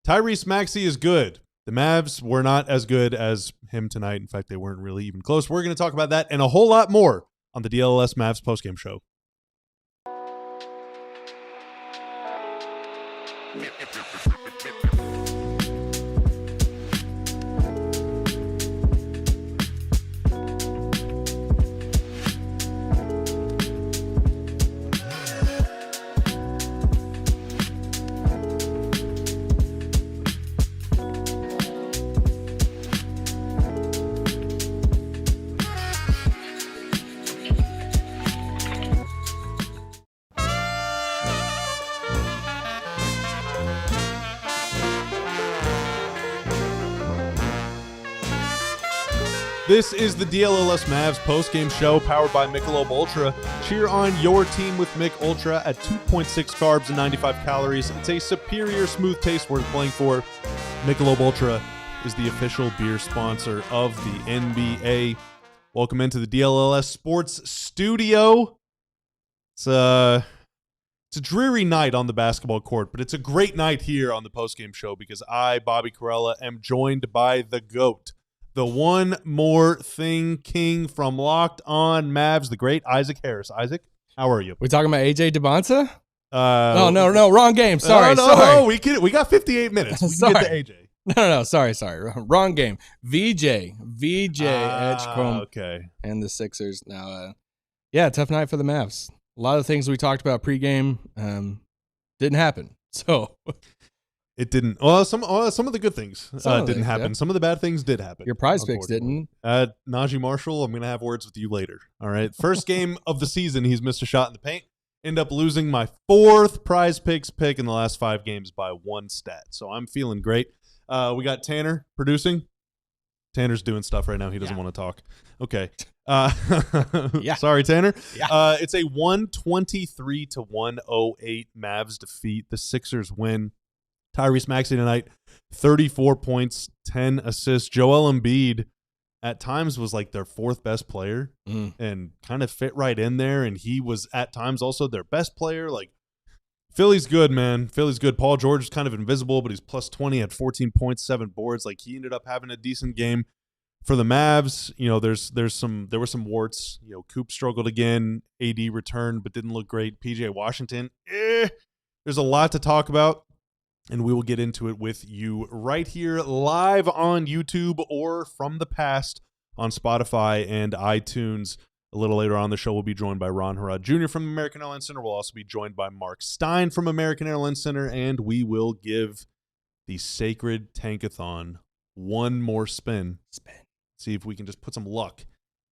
Tyrese Maxey is good. The Mavs were not as good as him tonight. In fact, they weren't really even close. We're going to talk about that and a whole lot more on the DLLS Mavs postgame show. This is the DLLS Mavs postgame show powered by Michelob Ultra. Cheer on your team with Mick Ultra at 2.6 carbs and 95 calories. It's a superior smooth taste worth playing for. Michelob Ultra is the official beer sponsor of the NBA. Welcome into the DLLS Sports Studio. It's a dreary night on the basketball court, but it's a great night here on the postgame show because I, Bobby Corella, am joined by the GOAT. The one more thing king from Locked On Mavs, the great Isaac Harris. Isaac, how are you? We talking about AJ DeBonta? No, wrong game. Sorry. No, we got 58 minutes. We can get to AJ. No, sorry. Wrong game. VJ Edgecombe. Okay. And the Sixers. Now, tough night for the Mavs. A lot of things we talked about pregame didn't happen. So it didn't. Well, some of the good things didn't happen. Yeah. Some of the bad things did happen. Your prize picks didn't. Najee Marshall, I'm going to have words with you later. All right. First game of the season, he's missed a shot in the paint. End up losing my fourth prize picks pick in the last 5 games by 1 stat. So I'm feeling great. We got Tanner producing. Tanner's doing stuff right now. He doesn't want to talk. Okay. Sorry, Tanner. Yeah. It's a 123-108 Mavs defeat. The Sixers win. Tyrese Maxey tonight, 34 points, 10 assists. Joel Embiid at times was like their 4th best player and kind of fit right in there. And he was at times also their best player. Like, Philly's good, man. Philly's good. Paul George is kind of invisible, but he's plus 20 at 14 points, 7 boards. Like, he ended up having a decent game. For the Mavs, you know, there were some warts. You know, Coop struggled again. AD returned, but didn't look great. PJ Washington, there's a lot to talk about. And we will get into it with you right here live on YouTube or from the past on Spotify and iTunes. A little later on the show, we'll be joined by Harrod Jr. from American Airlines Center. We'll also be joined by Marc Stein from American Airlines Center, and we will give the sacred Tankathon one more spin. See if we can just put some luck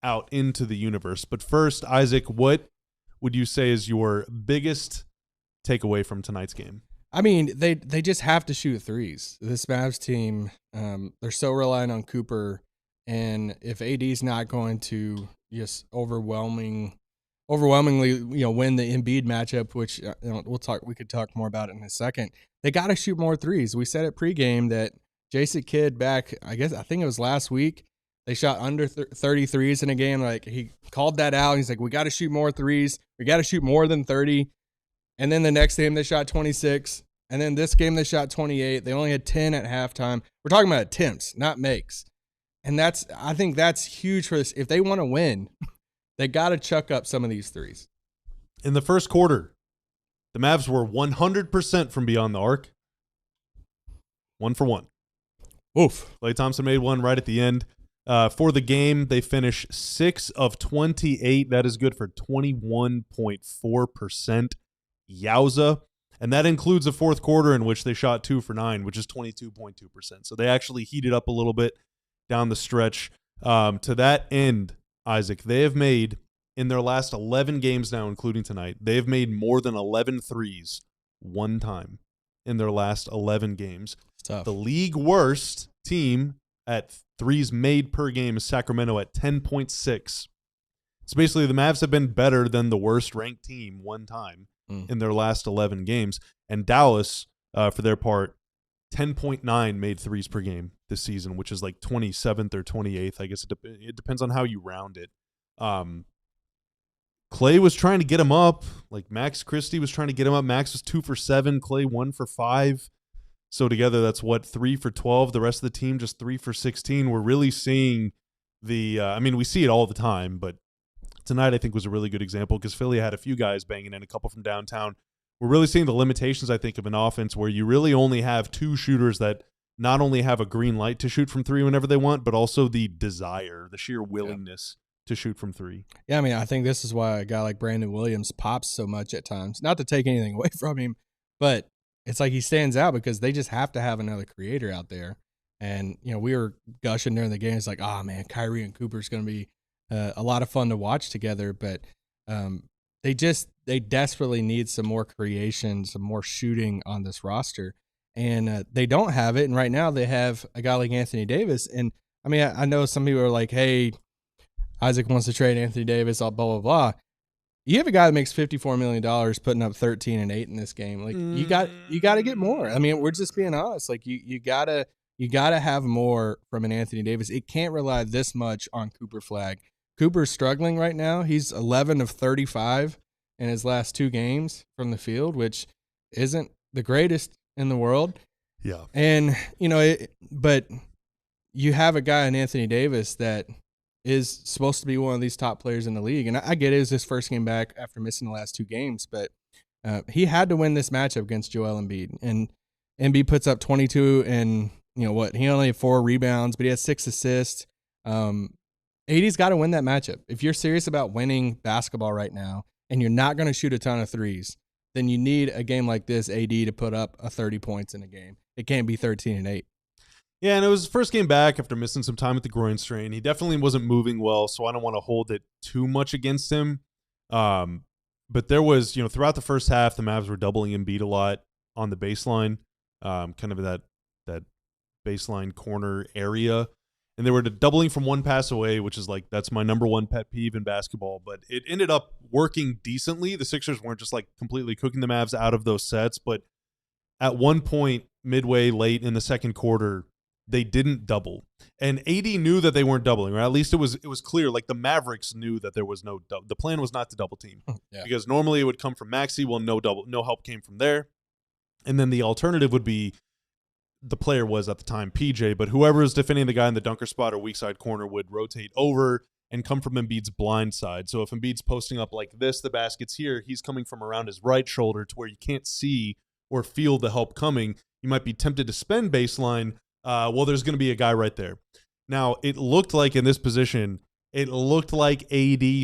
out into the universe. But first, Isaac, what would you say is your biggest takeaway from tonight's game? I mean, they just have to shoot threes. This Mavs team, they're so reliant on Cooper, and if AD's not going to just overwhelmingly, win the Embiid matchup, which we could talk more about it in a second. They got to shoot more threes. We said at pregame that Jason Kidd back, I think it was last week, they shot under 30 threes in a game. Like, he called that out. He's like, we got to shoot more threes. We got to shoot more than 30. And then the next game, they shot 26. And then this game, they shot 28. They only had 10 at halftime. We're talking about attempts, not makes. And I think that's huge for this. If they want to win, they got to chuck up some of these threes. In the first quarter, the Mavs were 100% from beyond the arc. 1 for 1. Oof. Klay Thompson made one right at the end. For the game, they finish 6 of 28. That is good for 21.4%. Yowza. And that includes a fourth quarter in which they shot 2 for 9, which is 22.2%. So they actually heated up a little bit down the stretch. To that end, Isaac, they have made, in their last 11 games now, including tonight, they have made more than 11 threes one time in their last 11 games. Tough. The league worst team at threes made per game is Sacramento at 10.6. So basically, the Mavs have been better than the worst ranked team one time in their last 11 games. And Dallas, for their part, 10.9 made threes per game this season, which is like 27th or 28th. I guess it depends on how you round it. Klay was trying to get him up. Like, Max Christie was trying to get him up. Max was 2 for 7. Klay 1 for 5. So together, that's 3 for 12. The rest of the team just 3 for 16. We're really seeing we see it all the time, but tonight I think was a really good example because Philly had a few guys banging in, a couple from downtown. We're really seeing the limitations, I think, of an offense where you really only have 2 shooters that not only have a green light to shoot from 3 whenever they want, but also the desire, the sheer willingness to shoot from 3. Yeah, I mean, I think this is why a guy like Brandon Williams pops so much at times. Not to take anything away from him, but it's like he stands out because they just have to have another creator out there. And, we were gushing during the game. It's like, oh, man, Kyrie and Cooper's going to be a lot of fun to watch together. But they desperately need some more creation, some more shooting on this roster. And they don't have it. And right now they have a guy like Anthony Davis. And, I mean, I know some people are like, hey, Isaac wants to trade Anthony Davis, blah, blah, blah. You have a guy that makes $54 million putting up 13 and 8 in this game. Like, you got to get more. I mean, we're just being honest. Like, you got to have more from an Anthony Davis. It can't rely this much on Cooper Flagg. Cooper's struggling right now. He's 11 of 35 in his last 2 games from the field, which isn't the greatest in the world. Yeah. And, but you have a guy in Anthony Davis that is supposed to be one of these top players in the league. And I get it was his first game back after missing the last 2 games, but he had to win this matchup against Joel Embiid. And Embiid puts up 22 and, he only had 4 rebounds, but he had 6 assists. AD's got to win that matchup. If you're serious about winning basketball right now and you're not going to shoot a ton of threes, then you need a game like this, AD, to put up 30 points in a game. It can't be 13 and 8. Yeah, and it was his first game back after missing some time with the groin strain. He definitely wasn't moving well, so I don't want to hold it too much against him. But there was, throughout the first half, the Mavs were doubling Embiid a lot on the baseline, kind of that baseline corner area. And they were doubling from 1 pass away, which is like, that's my number 1 pet peeve in basketball. But it ended up working decently. The Sixers weren't just like completely cooking the Mavs out of those sets. But at one point, midway late in the second quarter, they didn't double. And AD knew that they weren't doubling, or at least it was clear. Like the Mavericks knew that there was no double. The plan was not to double team. Yeah. Because normally it would come from Maxey. Well, no help came from there. And then the alternative would be, the player was at the time PJ, but whoever is defending the guy in the dunker spot or weak side corner would rotate over and come from Embiid's blind side. So if Embiid's posting up like this, the basket's here, he's coming from around his right shoulder to where you can't see or feel the help coming. You might be tempted to spend baseline. Well, there's going to be a guy right there. Now, it looked like in this position, AD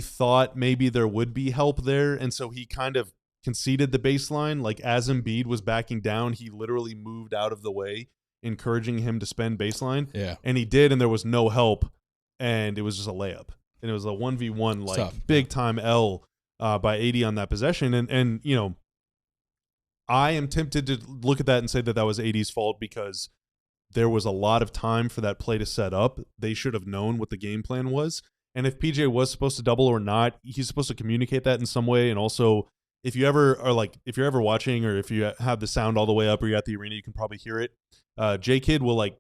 thought maybe there would be help there, and so he kind of conceded the baseline. Like as Embiid was backing down, he literally moved out of the way, encouraging him to spend baseline. Yeah. And he did, and there was no help, and it was just a layup. And it was a 1v1, like tough. Big time L by AD on that possession. And I am tempted to look at that and say that was AD's fault because there was a lot of time for that play to set up. They should have known what the game plan was. And if PJ was supposed to double or not, he's supposed to communicate that in some way. And also, if you're ever watching, or if you have the sound all the way up, or you're at the arena, you can probably hear it. J-Kid will like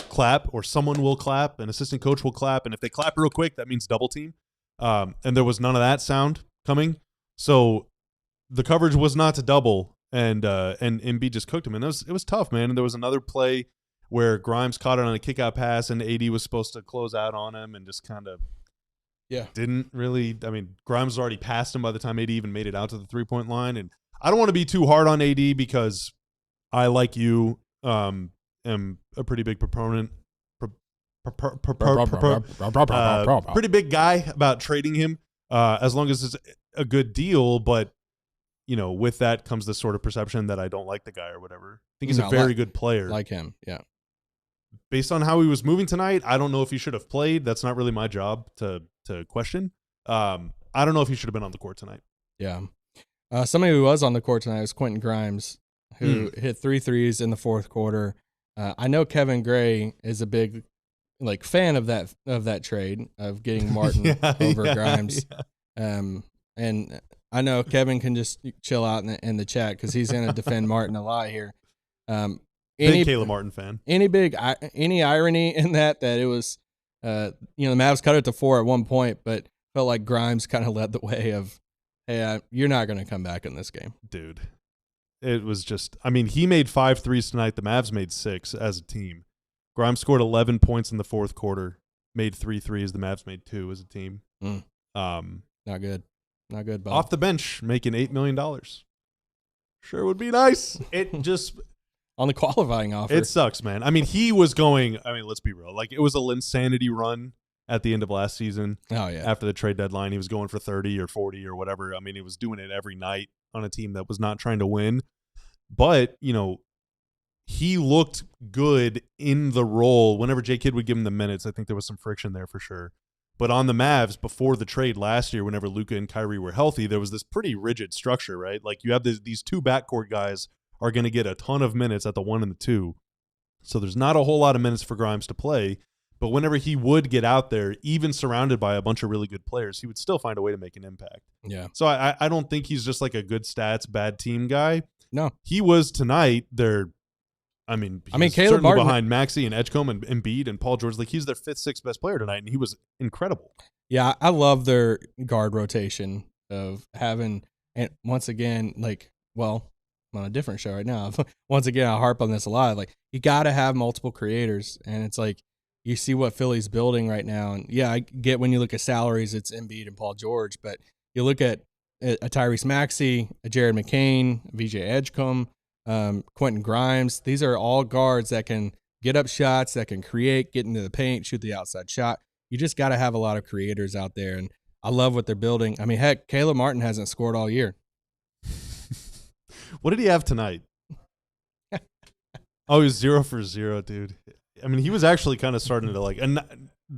clap, or someone will clap, an assistant coach will clap, and if they clap real quick, that means double team. And there was none of that sound coming, so the coverage was not to double, and Embiid just cooked him, and it was tough, man. And there was another play where Grimes caught it on a kick-out pass, and AD was supposed to close out on him, and just kind of didn't really. I mean, Grimes already passed him by the time AD even made it out to the three-point line. And I don't want to be too hard on AD because I, like you, am a pretty big proponent, pretty big guy about trading him as long as it's a good deal. But, with that comes this sort of perception that I don't like the guy or whatever. I think he's a very good player. Like him, yeah. Based on how he was moving tonight, I don't know if he should have played. That's not really my job to question. I don't know if he should have been on the court tonight. Yeah. Somebody who was on the court tonight was Quentin Grimes, who hit 3 threes in the fourth quarter. I know Kevin Gray is a big fan of that trade of getting Martin over Grimes. Yeah. And I know Kevin can just chill out in the chat because he's going to defend Martin a lot here. Big Caleb Martin fan. Any irony in that it was, the Mavs cut it to 4 at one point, but felt like Grimes kind of led the way of, hey, you're not going to come back in this game. Dude. it was just, I mean, he made 5 threes tonight. The Mavs made 6 as a team. Grimes scored 11 points in the fourth quarter, made 3 threes. The Mavs made 2 as a team. Not good. Not good, Bob. Off the bench, making $8 million. Sure would be nice. It just... On the qualifying offer. It sucks, man. I mean, he was going, I mean, let's be real. Like, it was a Linsanity run at the end of last season. Oh, yeah. After the trade deadline, he was going for 30 or 40 or whatever. I mean, he was doing it every night on a team that was not trying to win. But, you know, he looked good in the role. Whenever J. Kidd would give him the minutes, I think there was some friction there for sure. But on the Mavs, before the trade last year, whenever Luka and Kyrie were healthy, there was this pretty rigid structure, right? Like, you have these 2 backcourt guys are going to get a ton of minutes at the 1 and the 2. So there's not a whole lot of minutes for Grimes to play. But whenever he would get out there, even surrounded by a bunch of really good players, he would still find a way to make an impact. Yeah. So I don't think he's just like a good stats, bad team guy. No. He was tonight. I mean, Caleb Martin behind Maxey and Edgecombe and Embiid and Paul George. Like, he's their 5th, 6th best player tonight, and he was incredible. Yeah, I love their guard rotation of having, and once again, like, well, I'm on a different show right now. Once again, I harp on this a lot. Like, you got to have multiple creators, and it's like you see what Philly's building right now. And yeah, I get when you look at salaries, it's Embiid and Paul George, but you look at a Tyrese Maxey, a Jared McCain, VJ Edgecombe, Quentin Grimes. These are all guards that can get up shots, that can create, get into the paint, shoot the outside shot. You just got to have a lot of creators out there, and I love what they're building. I mean, heck, Caleb Martin hasn't scored all year. What did he have tonight? Oh, he was 0 for 0, dude. I mean, he was actually kind of starting to like, and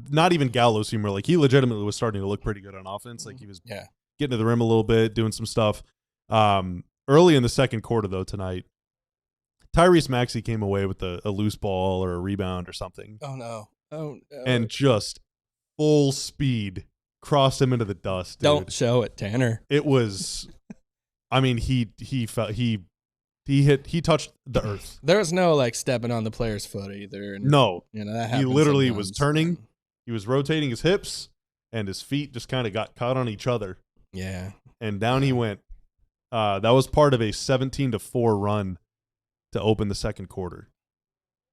not even Gallows humor. Like, he legitimately was starting to look pretty good on offense. Like, he was getting to the rim a little bit, doing some stuff. Early in the second quarter, though, tonight, Tyrese Maxey came away with a loose ball or a rebound or something. Oh, no. Oh, no. And just full speed crossed him into the dust, dude. Don't show it, Tanner. It was, I mean, he touched the earth. There was no like stepping on the player's foot either. And, no, you know, that he literally sometimes. was turning. He was rotating his hips, and his feet just kind of got caught on each other. Yeah, and down he went. That was part of a 17-4 run to open the second quarter.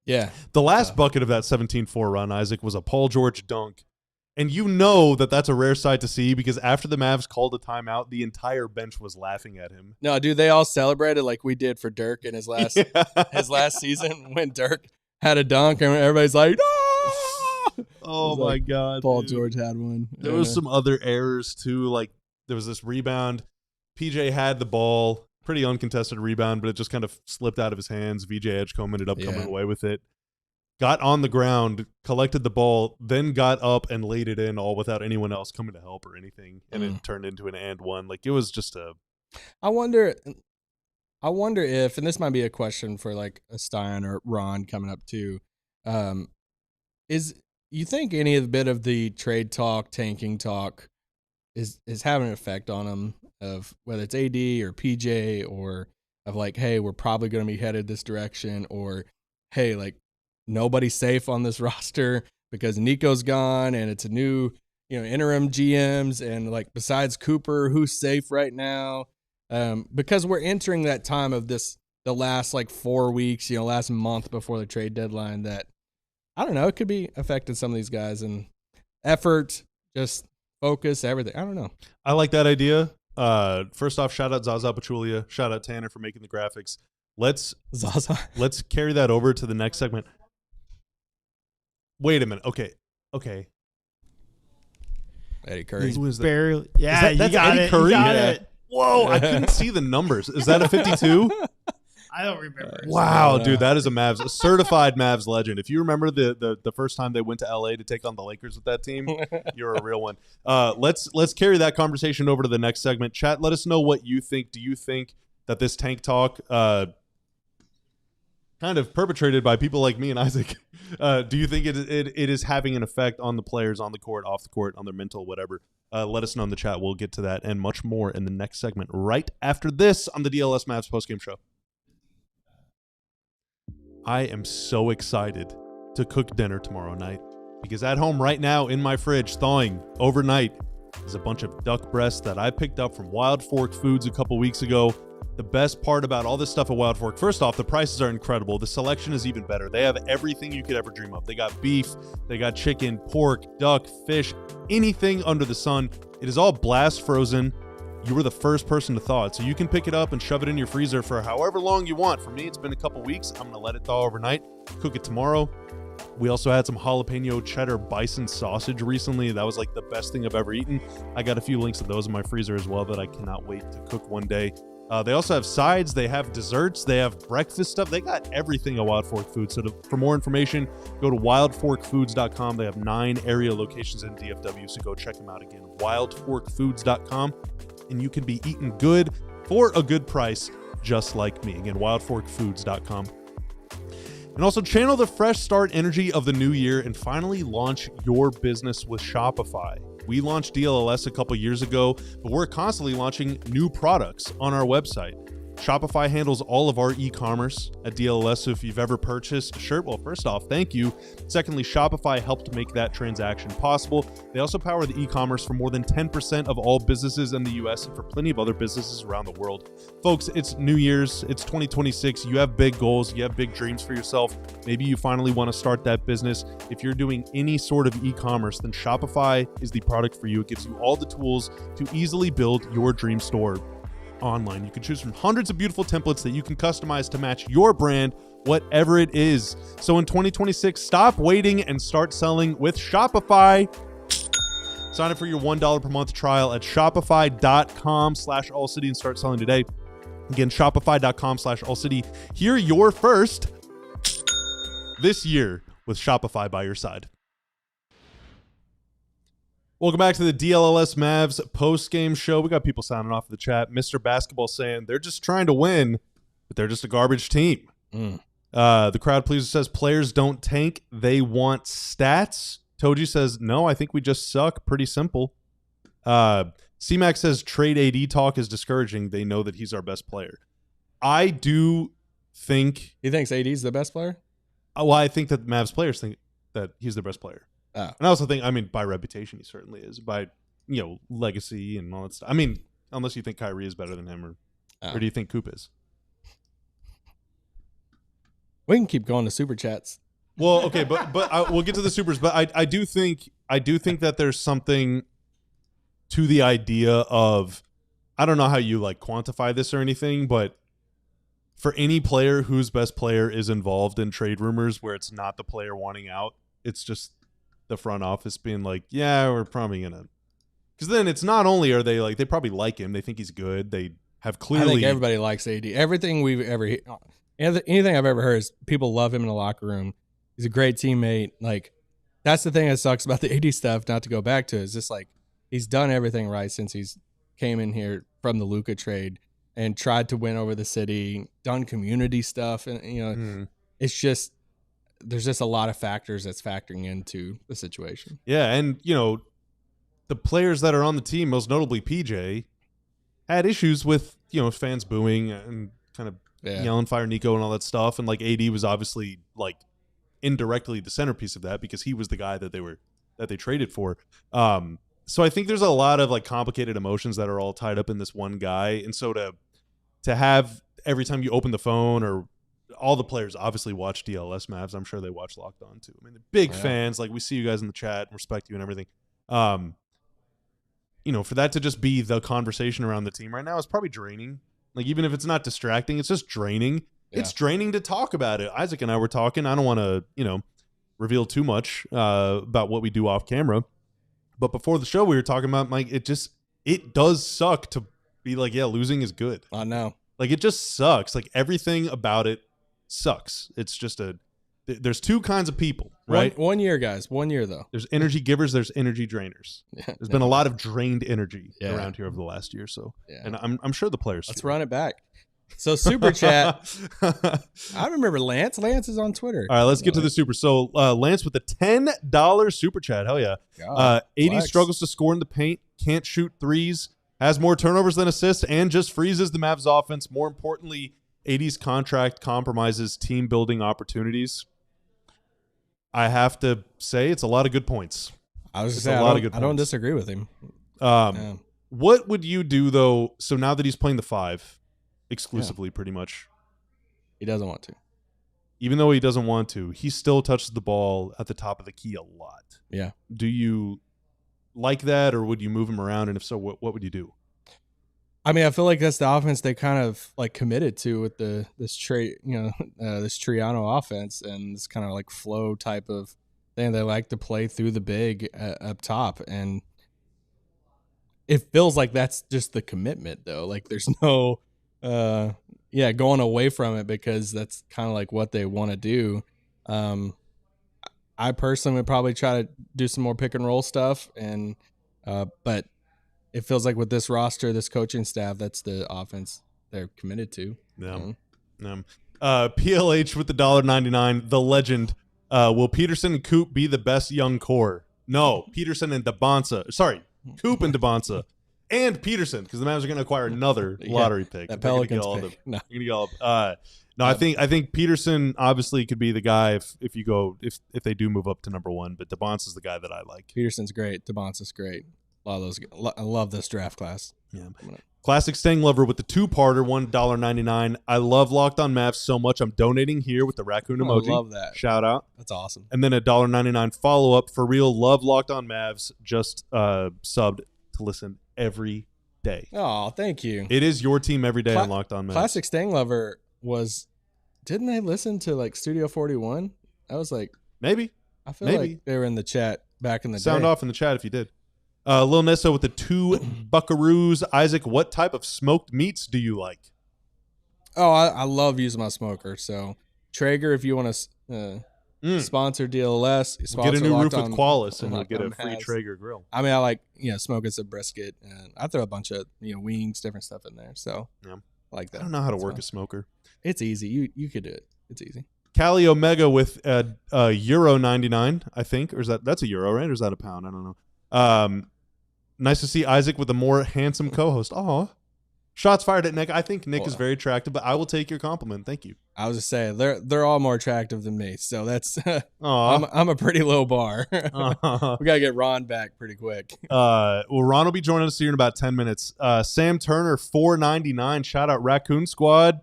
Yeah, the last bucket of that 17-4 run, Isaac, was a Paul George dunk. And you know that that's a rare sight to see because after the Mavs called a timeout, the entire bench was laughing at him. No, dude, they all celebrated like we did for Dirk in his last season when Dirk had a dunk and everybody's like, "Oh, oh my like, God." Paul dude. George had one. There was some other errors too. Like there was this rebound. PJ had the ball, pretty uncontested rebound, but it just kind of slipped out of his hands. VJ Edgecombe ended up coming away with it. Got on the ground, collected the ball, then got up and laid it in all without anyone else coming to help or anything. And it turned into an and one. Like it was just a. I wonder if, and this might be a question for like a Stein or Ron coming up too. Is you think any of the bit of the trade talk, tanking talk is having an effect on them of whether it's AD or PJ or of like, hey, we're probably going to be headed this direction, or hey, like, nobody's safe on this roster because Nico's gone and it's a new, interim GMs, and like besides Cooper, who's safe right now? Because we're entering that time of the last like 4 weeks, last month before the trade deadline that I don't know, it could be affecting some of these guys and effort, just focus, everything. I don't know. I like that idea. First off, shout out Zaza Pachulia. Shout out Tanner for making the graphics. Let's carry that over to the next segment. Wait a minute. Okay. Eddie Curry. Who is that? Barely. Yeah, that's you got Eddie it. Curry? You got Yeah. it. Whoa, I couldn't see the numbers. Is that a 52? I don't remember. Wow, dude, that is a certified Mavs legend. If you remember the first time they went to LA to take on the Lakers with that team, you're a real one. Let's carry that conversation over to the next segment. Chat, let us know what you think. Do you think that this tank talk kind of perpetrated by people like me and Isaac, do you think it is having an effect on the players on the court, off the court, on their mental, whatever? Let us know in the chat. We'll get to that and much more in the next segment right after this on the DLS Mavs postgame show. I am so excited to cook dinner tomorrow night because at home right now in my fridge, thawing overnight, is a bunch of duck breasts that I picked up from Wild Fork Foods a couple weeks ago. The best part about all this stuff at Wild Fork, first off, the prices are incredible. The selection is even better. They have everything you could ever dream of. They got beef, they got chicken, pork, duck, fish, anything under the sun. It is all blast frozen. You were the first person to thaw it, so you can pick it up and shove it in your freezer for however long you want. For me, it's been a couple weeks. I'm going to let it thaw overnight, cook it tomorrow. We also had some jalapeno cheddar bison sausage recently. That was like the best thing I've ever eaten. I got a few links of those in my freezer as well that I cannot wait to cook one day. They also have sides, they have desserts, they have breakfast stuff. They got everything at Wild Fork Foods. So for more information, go to wildforkfoods.com. They have 9 area locations in DFW, so go check them out again. Wildforkfoods.com, and you can be eating good for a good price, just like me. Again, wildforkfoods.com. And also channel the fresh start energy of the new year and finally launch your business with Shopify. We launched DLLS a couple years ago, but we're constantly launching new products on our website. Shopify handles all of our e-commerce at DLLS, so if you've ever purchased a shirt, well, first off, thank you. Secondly, Shopify helped make that transaction possible. They also power the e-commerce for more than 10% of all businesses in the US and for plenty of other businesses around the world. Folks, it's New Year's, it's 2026. You have big goals, you have big dreams for yourself. Maybe you finally want to start that business. If you're doing any sort of e-commerce, then Shopify is the product for you. It gives you all the tools to easily build your dream store online. You can choose from hundreds of beautiful templates that you can customize to match your brand, whatever it is. So in 2026, stop waiting and start selling with Shopify. Sign up for your $1 per month trial at shopify.com/allcity and start selling today. Again, shopify.com/allcity. Hear your first this year with Shopify by your side. Welcome back to the DLLS Mavs post-game show. We got people signing off in the chat. Mr. Basketball saying they're just trying to win, but they're just a garbage team. The crowd pleaser says players don't tank. They want stats. Toji says, no, I think we just suck. Pretty simple. C-Mac says trade AD talk is discouraging. They know that he's our best player. I do think... He thinks AD's the best player? Well, I think that Mavs players think that he's the best player. Oh. And I also think, I mean, by reputation, he certainly is. By, legacy and all that stuff. I mean, unless you think Kyrie is better than him, or do you think Coop is? We can keep going to Superchats. Well, okay, but we'll get to the Supers. But I do think that there's something to the idea of, I don't know how you quantify this or anything, but for any player whose best player is involved in trade rumors where it's not the player wanting out, it's just the front office being like, yeah, we're probably gonna, because then it's not only are they they probably like him, they think he's good, they have clearly. I think everybody likes AD. Everything we've ever, anything I've ever heard is people love him in the locker room. He's a great teammate. That's the thing that sucks about the AD stuff. Not to go back to, is just he's done everything right since he's came in here from the Luka trade and tried to win over the city, done community stuff, and it's just. There's just a lot of factors that's factoring into the situation. Yeah, and, the players that are on the team, most notably PJ, had issues with, fans booing and kind of yelling fire Nico and all that stuff. And, AD was obviously, indirectly the centerpiece of that because he was the guy that they traded for. So I think there's a lot of, complicated emotions that are all tied up in this one guy. And so to have every time you open the phone or all the players obviously watch DLLS Mavs. I'm sure they watch Locked On too. I mean, they're big fans. We see you guys in the chat, respect you and everything. For that to just be the conversation around the team right now is probably draining. Even if it's not distracting, it's just draining. Yeah. It's draining to talk about it. Isaac and I were talking. I don't want to, reveal too much about what we do off camera. But before the show, we were talking about, it does suck to be losing is good. I know. It just sucks. Everything about it sucks. It's just there's two kinds of people, right? One year, guys. 1 year, though. There's energy givers. There's energy drainers. There's been a lot of drained energy around here over the last year. So, and I'm sure the players. Let's run it back. So super chat. I remember Lance. Lance is on Twitter. All right, let's get to the super. So Lance with the $10 super chat. Hell yeah. AD struggles to score in the paint. Can't shoot threes. Has more turnovers than assists and just freezes the Mavs offense. More importantly, AD's contract compromises team building opportunities. I have to say it's a lot of good points. I don't disagree with him. What would you do though? So now that he's playing the 5, exclusively, pretty much. He doesn't want to. Even though he doesn't want to, he still touches the ball at the top of the key a lot. Yeah. Do you like that, or would you move him around? And if so, what would you do? I mean, I feel like that's the offense they kind of like committed to with this Triano offense and this kind of like flow type of thing. They like to play through the big up top, and it feels like that's just the commitment, though. Like there's no, going away from it because that's kind of like what they want to do. I personally would probably try to do some more pick and roll stuff, but it feels like with this roster, this coaching staff, that's the offense they're committed to. Yeah. PLH with the $1.99, the legend. Will Peterson and Coop be the best young core? No, Peterson and DeBonsa. Sorry, Coop and DeBonsa. And Peterson, because the Mavs are going to acquire another lottery pick. That Pelicans pick. No, I think Peterson obviously could be the guy if they do move up to number one. But DeBonsa is the guy that I like. Peterson's great. DeBonsa's great. A lot of those. I love this draft class. Yeah. Classic Stang Lover with the two-parter, $1.99. I love Locked On Mavs so much. I'm donating here with the raccoon emoji. I love that. Shout out. That's awesome. And then a $1.99 follow-up. For real, love Locked On Mavs. Just subbed to listen every day. Oh, thank you. It is your team every day on Locked On Mavs. Classic Stang Lover didn't they listen to like Studio 41? I was like, maybe. I feel like they were in the chat back in the day. Sound off in the chat if you did. Lil Nessa with the 2 buckaroos. Isaac, what type of smoked meats do you like? Oh, I love using my smoker. So Traeger, if you want to sponsor DLLS, sponsor get a new Locked roof On, with Qualis and we'll get a Mavs. free Traeger grill. I mean, I like smoking some brisket, and I throw a bunch of wings, different stuff in there. So yeah. I like that. I don't know how to work a smoker. It's easy. You could do it. It's easy. Cali Omega with €1.99, I think, or that's a euro, right? Or is that a pound? I don't know. Nice to see Isaac with a more handsome co-host. Aw. Shots fired at Nick. I think Nick is very attractive, but I will take your compliment. Thank you. I was just saying they're all more attractive than me, so that's I'm a pretty low bar. We gotta get Ron back pretty quick. Well, Ron will be joining us here in about 10 minutes. Sam Turner, $4.99. Shout out Raccoon Squad.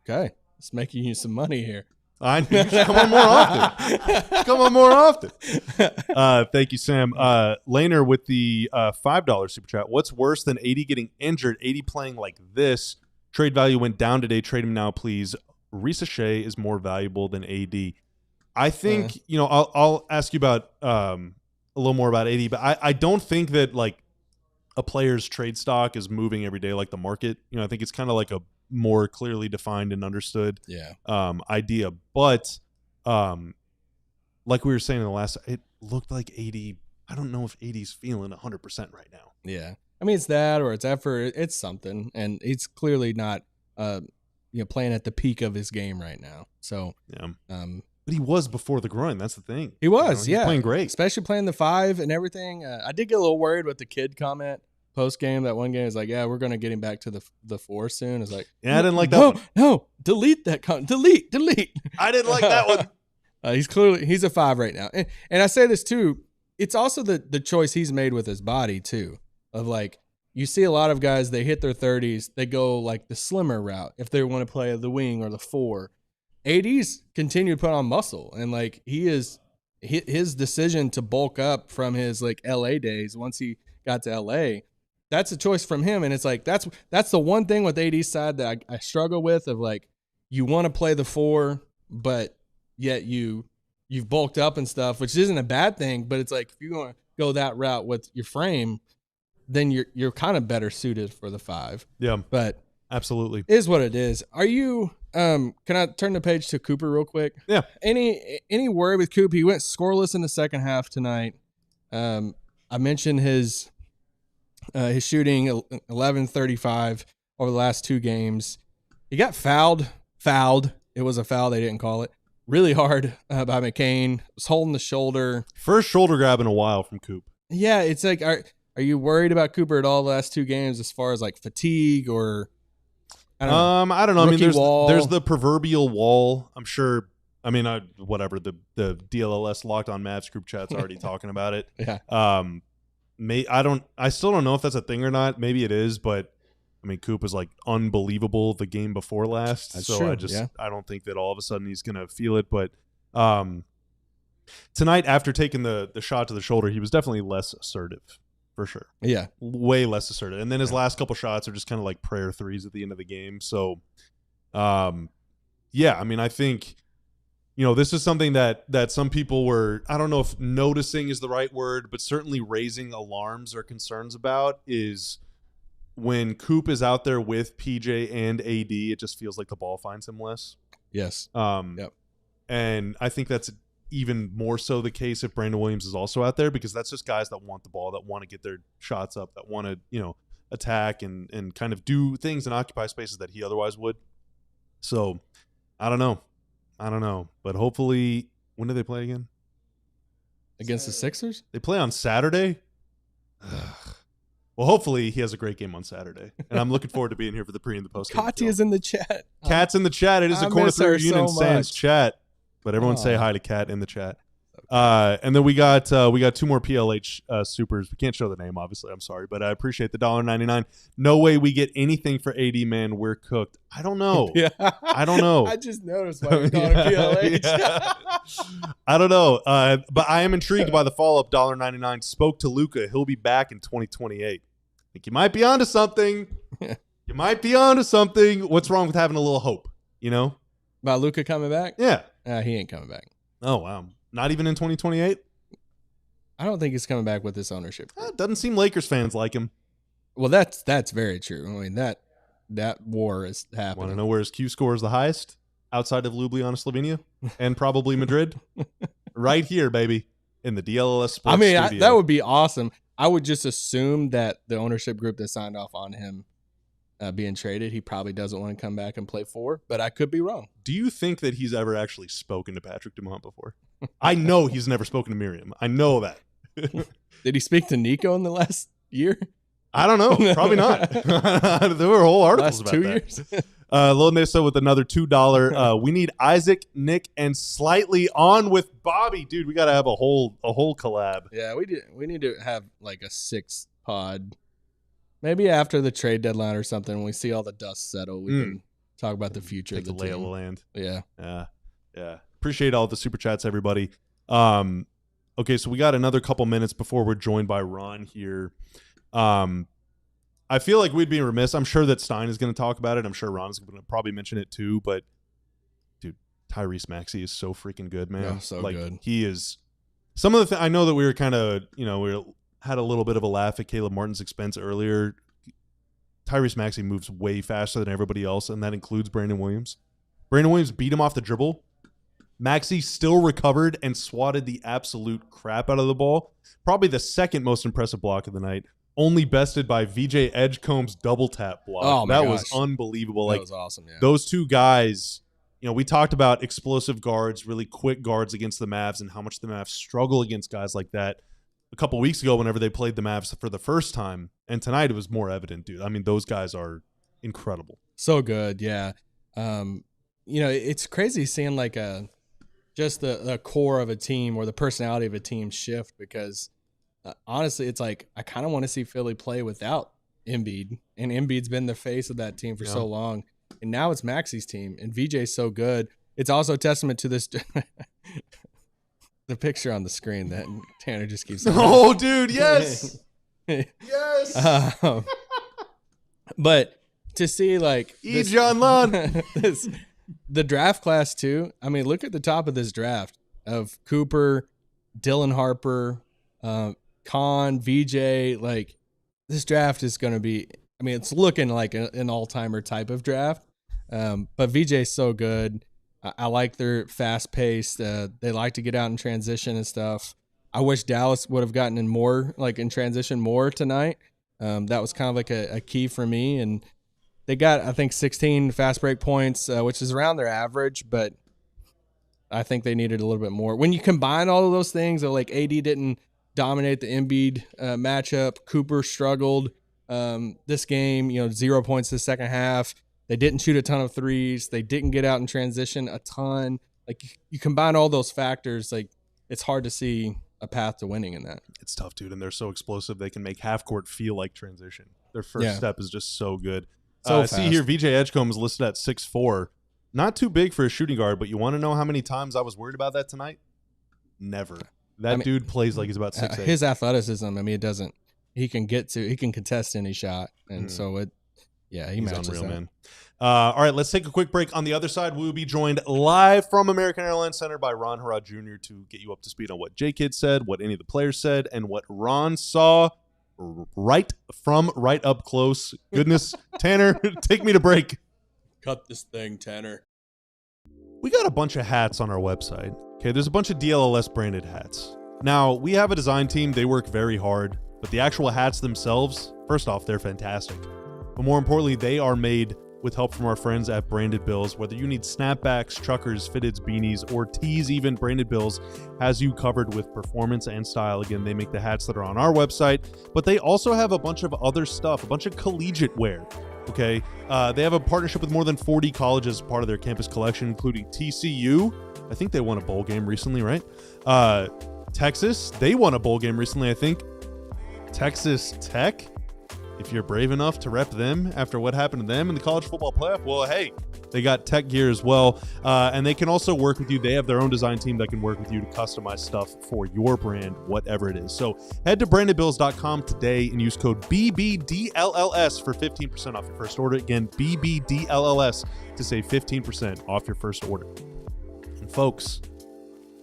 Okay, it's making you some money here. I need you to come on more often. Come on more often. Thank you, Sam. Laner with the $5 super chat. What's worse than 80 getting injured? 80 playing like this. Trade value went down today. Trade him now, please. Risa Shea is more valuable than AD. I think, I'll ask you about a little more about AD, but I don't think that like a player's trade stock is moving every day like the market. I think it's kind of like a more clearly defined and understood idea. But like we were saying in the last, it looked like 80. I don't know if 80's feeling 100% right now. Yeah. I mean, it's that or it's effort. It's something. And he's clearly not playing at the peak of his game right now. So, but he was before the groin. That's the thing. He was, He's playing great. Especially playing the 5 and everything. I did get a little worried with the kid comment. Post game, that one game is like, yeah, we're gonna get him back to the 4 soon. It's like, yeah, I didn't like that. No, delete that. Delete. I didn't like that one. He's a 5 right now, and I say this too. It's also the choice he's made with his body too. Of like, you see a lot of guys, they hit their 30s, they go like the slimmer route if they want to play the wing or the 4. AD's continue to put on muscle, and like his decision to bulk up from his like LA days once he got to LA. That's a choice from him, and it's like that's the one thing with AD's side that I struggle with of like, you want to play the 4, but yet you've bulked up and stuff, which isn't a bad thing, but it's like if you want to go that route with your frame, then you're kind of better suited for the 5. Yeah, but absolutely is what it is. Are you? Can I turn the page to Cooper real quick? Yeah. Any worry with Coop? He went scoreless in the second half tonight. I mentioned his shooting 11-35 over the last 2 games. He got fouled. It was a foul. They didn't call it. Really hard by McCain. Was holding the shoulder. First shoulder grab in a while from Coop. Yeah, it's like, are you worried about Cooper at all the last 2 games as far as like fatigue or? I don't know. I mean, there's the proverbial wall. I'm sure. I mean, whatever the DLLS Locked On Mavs group chat's already talking about it. Yeah. I still don't know if that's a thing or not. Maybe it is, but I mean, Coop was like unbelievable the game before last. That's so true, I don't think that all of a sudden he's going to feel it. But tonight, after taking the shot to the shoulder, he was definitely less assertive, for sure. Yeah. Way less assertive. And then his last couple shots are just kind of like prayer threes at the end of the game. So, yeah, I mean, I think, this is something that some people were, I don't know if noticing is the right word, but certainly raising alarms or concerns about is when Coop is out there with PJ and AD, it just feels like the ball finds him less. Yes. Yep. And I think that's even more so the case if Brandon Williams is also out there, because that's just guys that want the ball, that want to get their shots up, that want to, attack and kind of do things and occupy spaces that he otherwise would. So I don't know. But hopefully, when do they play again? Against the Sixers? They play on Saturday? Well, hopefully he has a great game on Saturday. And I'm looking forward to being here for the pre and the post. Kati is in the chat. Kat's in the chat. It is a Corner 3 Union Sans chat. But everyone say hi to Kat in the chat. And then we got 2 more PLH supers. We can't show the name, obviously. I'm sorry, but I appreciate the $1.99. No way we get anything for AD, man. We're cooked. I don't know. Yeah. I don't know. I just noticed why you're calling PLH. Yeah. I don't know. But I am intrigued by the follow-up $1.99. Spoke to Luka. He'll be back in 2028. I think you might be onto something. You might be onto something. What's wrong with having a little hope, About Luka coming back? Yeah. He ain't coming back. Oh, wow. Not even in 2028? I don't think he's coming back with this ownership. Doesn't seem Lakers fans like him. Well, that's very true. I mean, that war is happening. Want to know where his Q score is the highest? Outside of Ljubljana, Slovenia? And probably Madrid? Right here, baby. In the DLLS Sports studio. That would be awesome. I would just assume that the ownership group that signed off on him being traded, he probably doesn't want to come back and play 4, but I could be wrong. Do you think that he's ever actually spoken to Patrick Dumont before? I know he's never spoken to Miriam. I know that. Did he speak to Nico in the last year? I don't know. Probably not. There were whole articles last about 2 that. years. Lonesa with another $2. We need Isaac, Nick, and Slightly on with Bobby. Dude, we got to have a whole collab. Yeah, we need to have like a 6 pod. Maybe after the trade deadline or something, when we see all the dust settle, we can talk about the future of the lay of team. the land. Yeah. Appreciate all the super chats, everybody. Okay, so we got another couple minutes before we're joined by Ron here. I feel like we'd be remiss. I'm sure that Stein is going to talk about it. I'm sure Ron is going to probably mention it too. But, dude, Tyrese Maxey is so freaking good, man. Yeah, so good. He is. Some of the I know that we were kind of, we had a little bit of a laugh at Caleb Martin's expense earlier. Tyrese Maxey moves way faster than everybody else, and that includes Brandon Williams. Brandon Williams beat him off the dribble. Maxey still recovered and swatted the absolute crap out of the ball. Probably the second most impressive block of the night. Only bested by VJ Edgecombe's double tap block. Oh my that gosh. was unbelievable. That was awesome, yeah. Those two guys, we talked about explosive guards, really quick guards against the Mavs and how much the Mavs struggle against guys like that a couple weeks ago whenever they played the Mavs for the first time. And tonight it was more evident, dude. I mean, those guys are incredible. So good, yeah. It's crazy seeing like just the core of a team or the personality of a team shift because honestly, it's like I kind of want to see Philly play without Embiid, and Embiid's been the face of that team for so long, and now it's Maxey's team, and VJ's so good. It's also a testament to this. The picture on the screen that Tanner just keeps. Oh, dude, yes, yes. But to see like John Lund, the draft class too. I mean, look at the top of this draft of Cooper, Dylan Harper, Khan, VJ. Like this draft is going to be. I mean, it's looking like an all-timer type of draft. But VJ's so good. I like their fast pace. They like to get out in transition and stuff. I wish Dallas would have gotten in more, like in transition more tonight. That was kind of like a key for me. And they got, I think, 16 fast break points, which is around their average, but I think they needed a little bit more. When you combine all of those things, like AD didn't dominate the Embiid matchup. Cooper struggled this game, 0 points the second half. They didn't shoot a ton of threes. They didn't get out in transition a ton. Like you combine all those factors, like it's hard to see a path to winning in that. It's tough, dude, and they're so explosive. They can make half court feel like transition. Their first step is just so good. So I see here VJ Edgecombe is listed at 6'4". Not too big for a shooting guard, but you want to know how many times I was worried about that tonight? Never. That dude plays like he's about 6'8". His athleticism, I mean, it doesn't. He can contest any shot, and so he matches unreal, that. man. All right, let's take a quick break. On the other side, we will be joined live from American Airlines Center by Ron Harrod Jr. to get you up to speed on what J-Kid said, what any of the players said, and what Ron saw right up close. Goodness, Tanner, take me to break. Cut this thing, Tanner. We got a bunch of hats on our website. Okay, there's a bunch of DLLS branded hats. Now, we have a design team. They work very hard, but the actual hats themselves, first off, they're fantastic. But more importantly, they are made with help from our friends at Branded Bills. Whether you need snapbacks, truckers, fitteds, beanies, or tees even, Branded Bills has you covered with performance and style. Again, they make the hats that are on our website, but they also have a bunch of other stuff, a bunch of collegiate wear. Okay, they have a partnership with more than 40 colleges as part of their campus collection, including TCU. I think they won a bowl game recently, right? Texas, they won a bowl game recently, I think. Texas Tech, if you're brave enough to rep them after what happened to them in the college football playoff, well, hey, they got tech gear as well. And they can also work with you. They have their own design team that can work with you to customize stuff for your brand, whatever it is. So head to brandedbills.com today and use code BBDLLS for 15% off your first order. Again, BBDLLS to save 15% off your first order. And folks,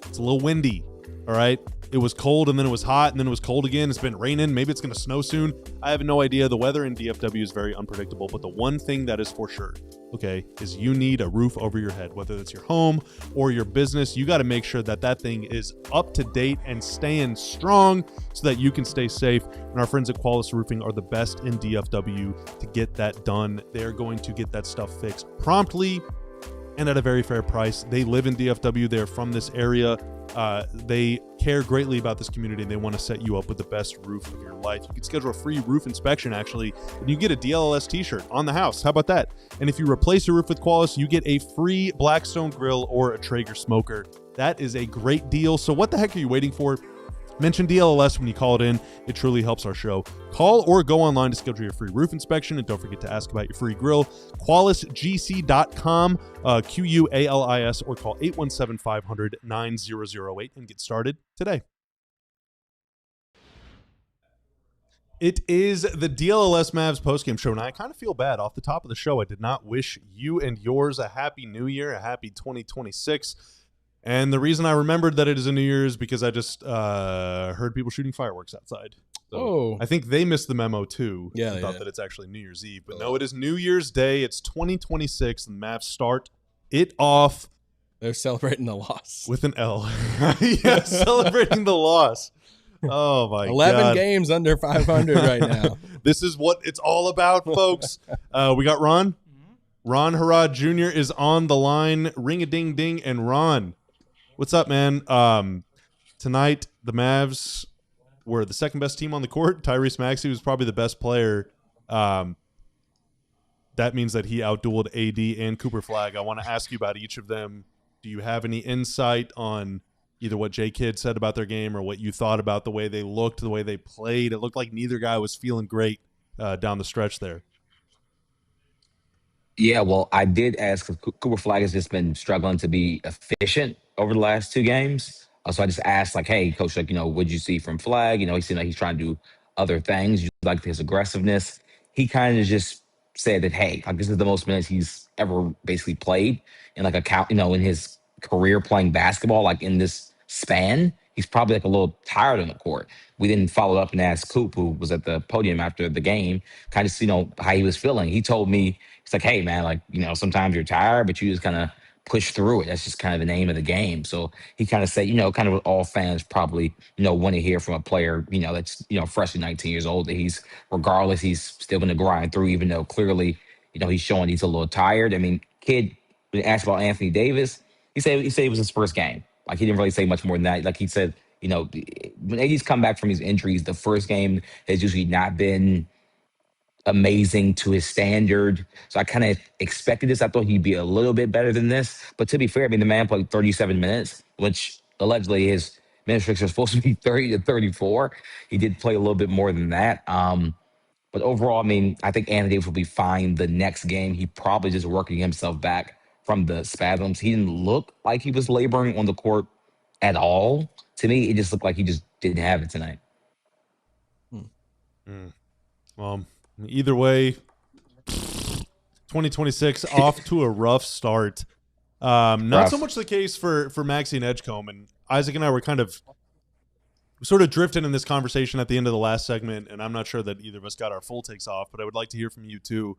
it's a little windy, all right? It was cold, and then it was hot, and then it was cold again. It's been raining. Maybe it's going to snow soon. I have no idea. The weather in DFW is very unpredictable, but the one thing that is for sure, okay, is you need a roof over your head. Whether it's your home or your business, you got to make sure that that thing is up to date and staying strong so that you can stay safe. And our friends at Qualis Roofing are the best in DFW to get that done. They're going to get that stuff fixed promptly and at a very fair price. They live in DFW. They're from this area. They care greatly about this community, and they want to set you up with the best roof of your life. You can schedule a free roof inspection, actually, and you get a DLLS t-shirt on the house. How about that? And if you replace your roof with Qualis, you get a free Blackstone grill or a Traeger smoker. That is a great deal. So what the heck are you waiting for? Mention DLLS when you call it in. It truly helps our show. Call or go online to schedule your free roof inspection, and don't forget to ask about your free grill. QualisGC.com, QUALIS, or call 817-500-9008 and get started today. It is the DLLS Mavs postgame show, and I kind of feel bad. Off the top of the show, I did not wish you and yours a happy new year, a happy 2026. And the reason I remembered that it is a New Year's is because I just heard people shooting fireworks outside. So I think they missed the memo too. Yeah, and thought that it's actually New Year's Eve. But no, it is New Year's Day. It's 2026, and the Mavs start it off. They're celebrating the loss. With an L. Yeah, celebrating the loss. Oh, my 11 God. games under 500 right now. This is what it's all about, folks. We got Ron. Ron Harrod Jr. is on the line. Ring-a-ding-ding. And Ron, what's up, man? Tonight, the Mavs were the second best team on the court. Tyrese Maxey was probably the best player. That means that he outdueled AD and Cooper Flagg. I want to ask you about each of them. Do you have any insight on either what J-Kid said about their game or what you thought about the way they looked, the way they played? It looked like neither guy was feeling great down the stretch there. Yeah, well, I did ask because Cooper Flagg has just been struggling to be efficient over the last two games. So I just asked, like, hey, coach, like, what'd you see from Flagg? He seemed like he's trying to do other things. You like his aggressiveness. He kind of just said that, hey, like, this is the most minutes he's ever basically played in like a count, in his career playing basketball, like in this span. He's probably like a little tired on the court. We didn't follow up and ask Coop, who was at the podium after the game, kind of see, how he was feeling. He told me, it's like, hey, man, like, sometimes you're tired, but you just kind of push through it. That's just kind of the name of the game. So he kind of said, kind of what all fans probably, want to hear from a player, that's, freshly 19 years old, that he's, regardless, he's still going to grind through, even though clearly, he's showing he's a little tired. I mean, kid, when asked about Anthony Davis, he said it was his first game. Like, he didn't really say much more than that. Like he said, when AD's come back from his injuries, the first game has usually not been amazing to his standard. So I kind of expected this. I thought he'd be a little bit better than this. But to be fair, I mean, the man played 37 minutes, which allegedly his minutes are supposed to be 30 to 34. He did play a little bit more than that. But But overall, I mean, I think Anthony Davis will be fine the next game. He probably just working himself back from the spasms. He didn't look like he was laboring on the court at all. To me, it just looked like he just didn't have it tonight. Well, either way, 2026 off to a rough start. Not so much the case for Maxey and Edgecombe. And Isaac and I were kind of sort of drifting in this conversation at the end of the last segment, and I'm not sure that either of us got our full takes off, but I would like to hear from you too.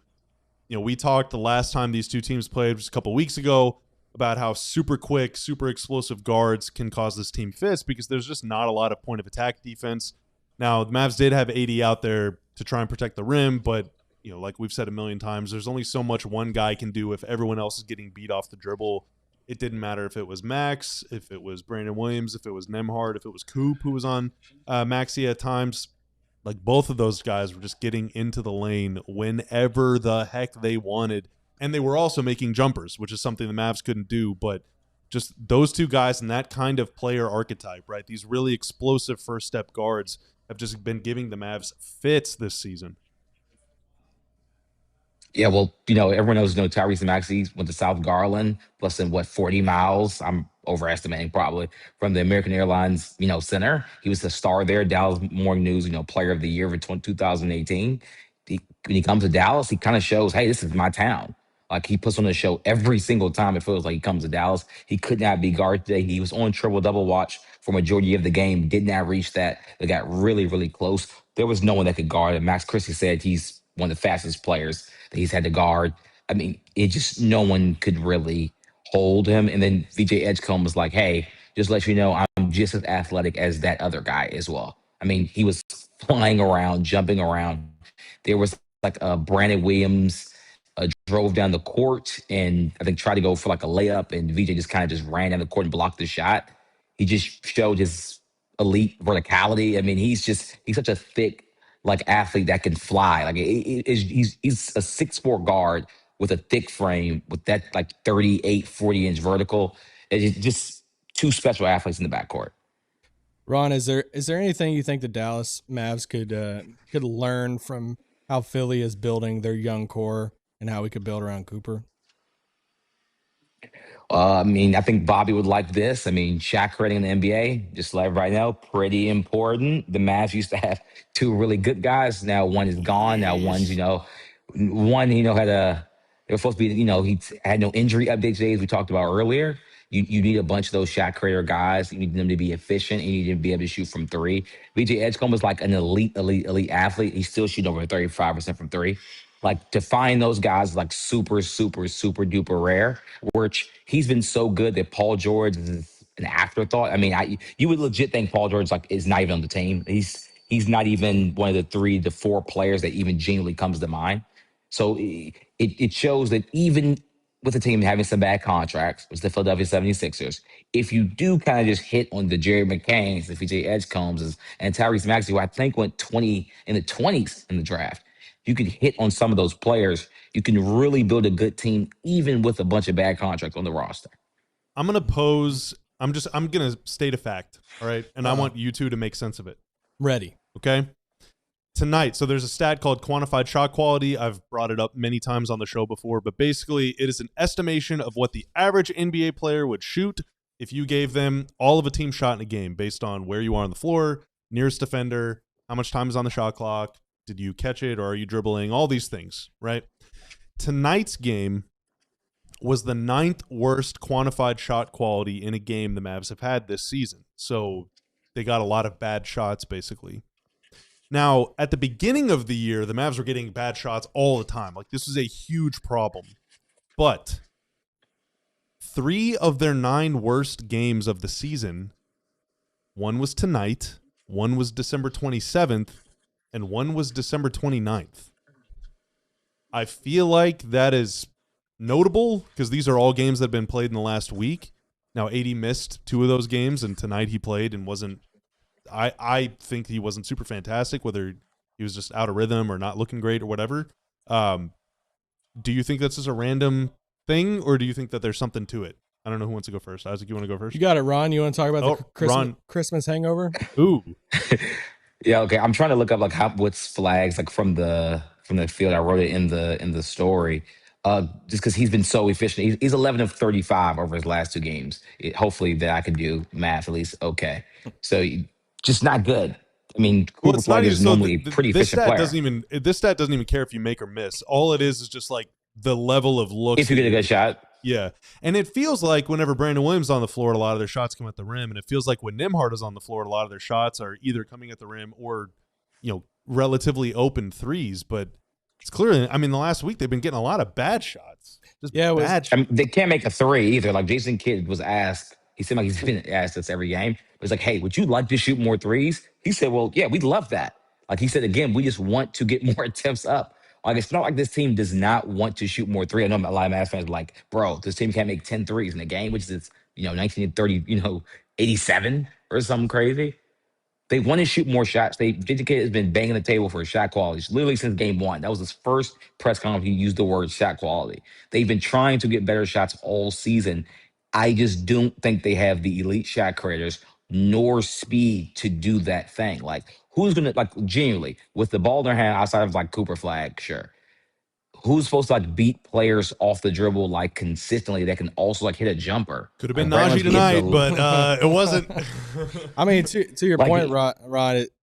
You know, we talked the last time these two teams played, just a couple weeks ago, about how super quick, super explosive guards can cause this team fits because there's just not a lot of point of attack defense. Now, the Mavs did have 80 out there to try and protect the rim, but you know, like we've said a million times, there's only so much one guy can do if everyone else is getting beat off the dribble. It didn't matter if it was Max, if it was Brandon Williams, if it was Nembhard, if it was Coop who was on Maxey at times. Like both of those guys were just getting into the lane whenever the heck they wanted. And they were also making jumpers, which is something the Mavs couldn't do. But just those two guys and that kind of player archetype, right? These really explosive first step guards have just been giving the Mavs fits this season. Yeah, well, you know, everyone knows, you know, Tyrese Maxey went to South Garland, plus than 40 miles. I'm overestimating probably from the American Airlines, you know, center. He was the star there, Dallas Morning News, you know, player of the year for 2018. When he comes to Dallas, he kind of shows, hey, this is my town. Like he puts on the show every single time it feels like he comes to Dallas. He could not be guarded today. He was on triple-double watch for majority of the game, did not reach that. They got really, really close. There was no one that could guard him. Max Christie said he's one of the fastest players that he's had to guard. I mean, it just no one could really hold him. And then VJ Edgecombe was like, hey, just let you know I'm just as athletic as that other guy as well. I mean, he was flying around, jumping around. There was like Brandon Williams drove down the court and I think tried to go for like a layup, and VJ just kind of just ran down the court and blocked the shot. He just showed his elite verticality. I mean, he's such a thick like athlete that can fly. Like he's a 6'4" guard with a thick frame with that like 38, 40-inch vertical. It's just two special athletes in the backcourt. Ron, is there anything you think the Dallas Mavs could learn from how Philly is building their young core and how we could build around Cooper? I mean, I think Bobby would like this. I mean, shot creating in the NBA, just like right now, pretty important. The Mavs used to have two really good guys. Now one is gone. Now one's, had they were supposed to be, he had no injury update today, as we talked about earlier. You need a bunch of those shot creator guys. You need them to be efficient. You need to be able to shoot from three. VJ Edgecombe was like an elite athlete. He's still shooting over 35% from three. Like to find those guys like super, super, super duper rare, which he's been so good that Paul George is an afterthought. I mean, you would legit think Paul George is not even on the team. He's not even one of the 3 to 4 players that even genuinely comes to mind. So it shows that even with the team having some bad contracts, which the Philadelphia 76ers, if you do kind of just hit on the Jerry McCains, the VJ Edgecombes, and Tyrese Maxey, who I think went 20 in the 20s in the draft, you can hit on some of those players. You can really build a good team, even with a bunch of bad contracts on the roster. I'm going to state a fact. All right. And I want you two to make sense of it. Ready. Okay. Tonight. So there's a stat called quantified shot quality. I've brought it up many times on the show before, but basically it is an estimation of what the average NBA player would shoot if you gave them all of a team shot in a game based on where you are on the floor, nearest defender, how much time is on the shot clock, did you catch it, or are you dribbling? All these things, right? Tonight's game was the 9th worst quantified shot quality in a game the Mavs have had this season. So they got a lot of bad shots, basically. Now, at the beginning of the year, the Mavs were getting bad shots all the time. Like, this was a huge problem. But 3 of their 9 worst games of the season, one was tonight, one was December 27th, and one was December 29th. I feel like that is notable because these are all games that have been played in the last week. Now, AD missed 2 of those games, and tonight he played and wasn't – I think he wasn't super fantastic, whether he was just out of rhythm or not looking great or whatever. Do you think that's just a random thing, or do you think that there's something to it? I don't know who wants to go first. Isaac, you want to go first? You got it, Ron. You want to talk about the Ron. Christmas hangover? Ooh. Yeah, okay. I'm trying to look up like what's flags like from the field. I wrote it in the story. Just because he's been so efficient. He's 11 of 35 over his last two games. Hopefully that I can do math at least. Okay, so just not good. I mean, Well, Cooper it's not Flag even is so. normally a pretty This efficient stat player. doesn't even care if you make or miss. All it is just like the level of looks. If you get a good shot, yeah. And it feels like whenever Brandon Williams is on the floor, a lot of their shots come at the rim, and it feels like when Nembhard is on the floor, a lot of their shots are either coming at the rim or, relatively open threes. But it's clear. I mean, the last week they've been getting a lot of bad shots. Just bad shots. I mean, they can't make a three either. Like Jason Kidd was asked, he seemed like he's been asked this every game. It was like, hey, would you like to shoot more threes? He said, well, yeah, we'd love that. Like he said, again, we just want to get more attempts up. Like it's not like this team does not want to shoot more three. I know a lot of Mavs fans are like, bro, this team can't make 10 threes in a game, which is, 19 to 30, 87 or something crazy. They want to shoot more shots. JJ Kidd has been banging the table for shot quality literally since game one. That was his first press conference. He used the word shot quality. They've been trying to get better shots all season. I just don't think they have the elite shot creators nor speed to do that thing. Like, who's gonna genuinely with the ball in their hand outside of like Cooper Flagg, sure. Who's supposed to like beat players off the dribble like consistently that can also like hit a jumper? Could have been Like, Najee tonight, but it wasn't. I mean, to your Like- point, Rod.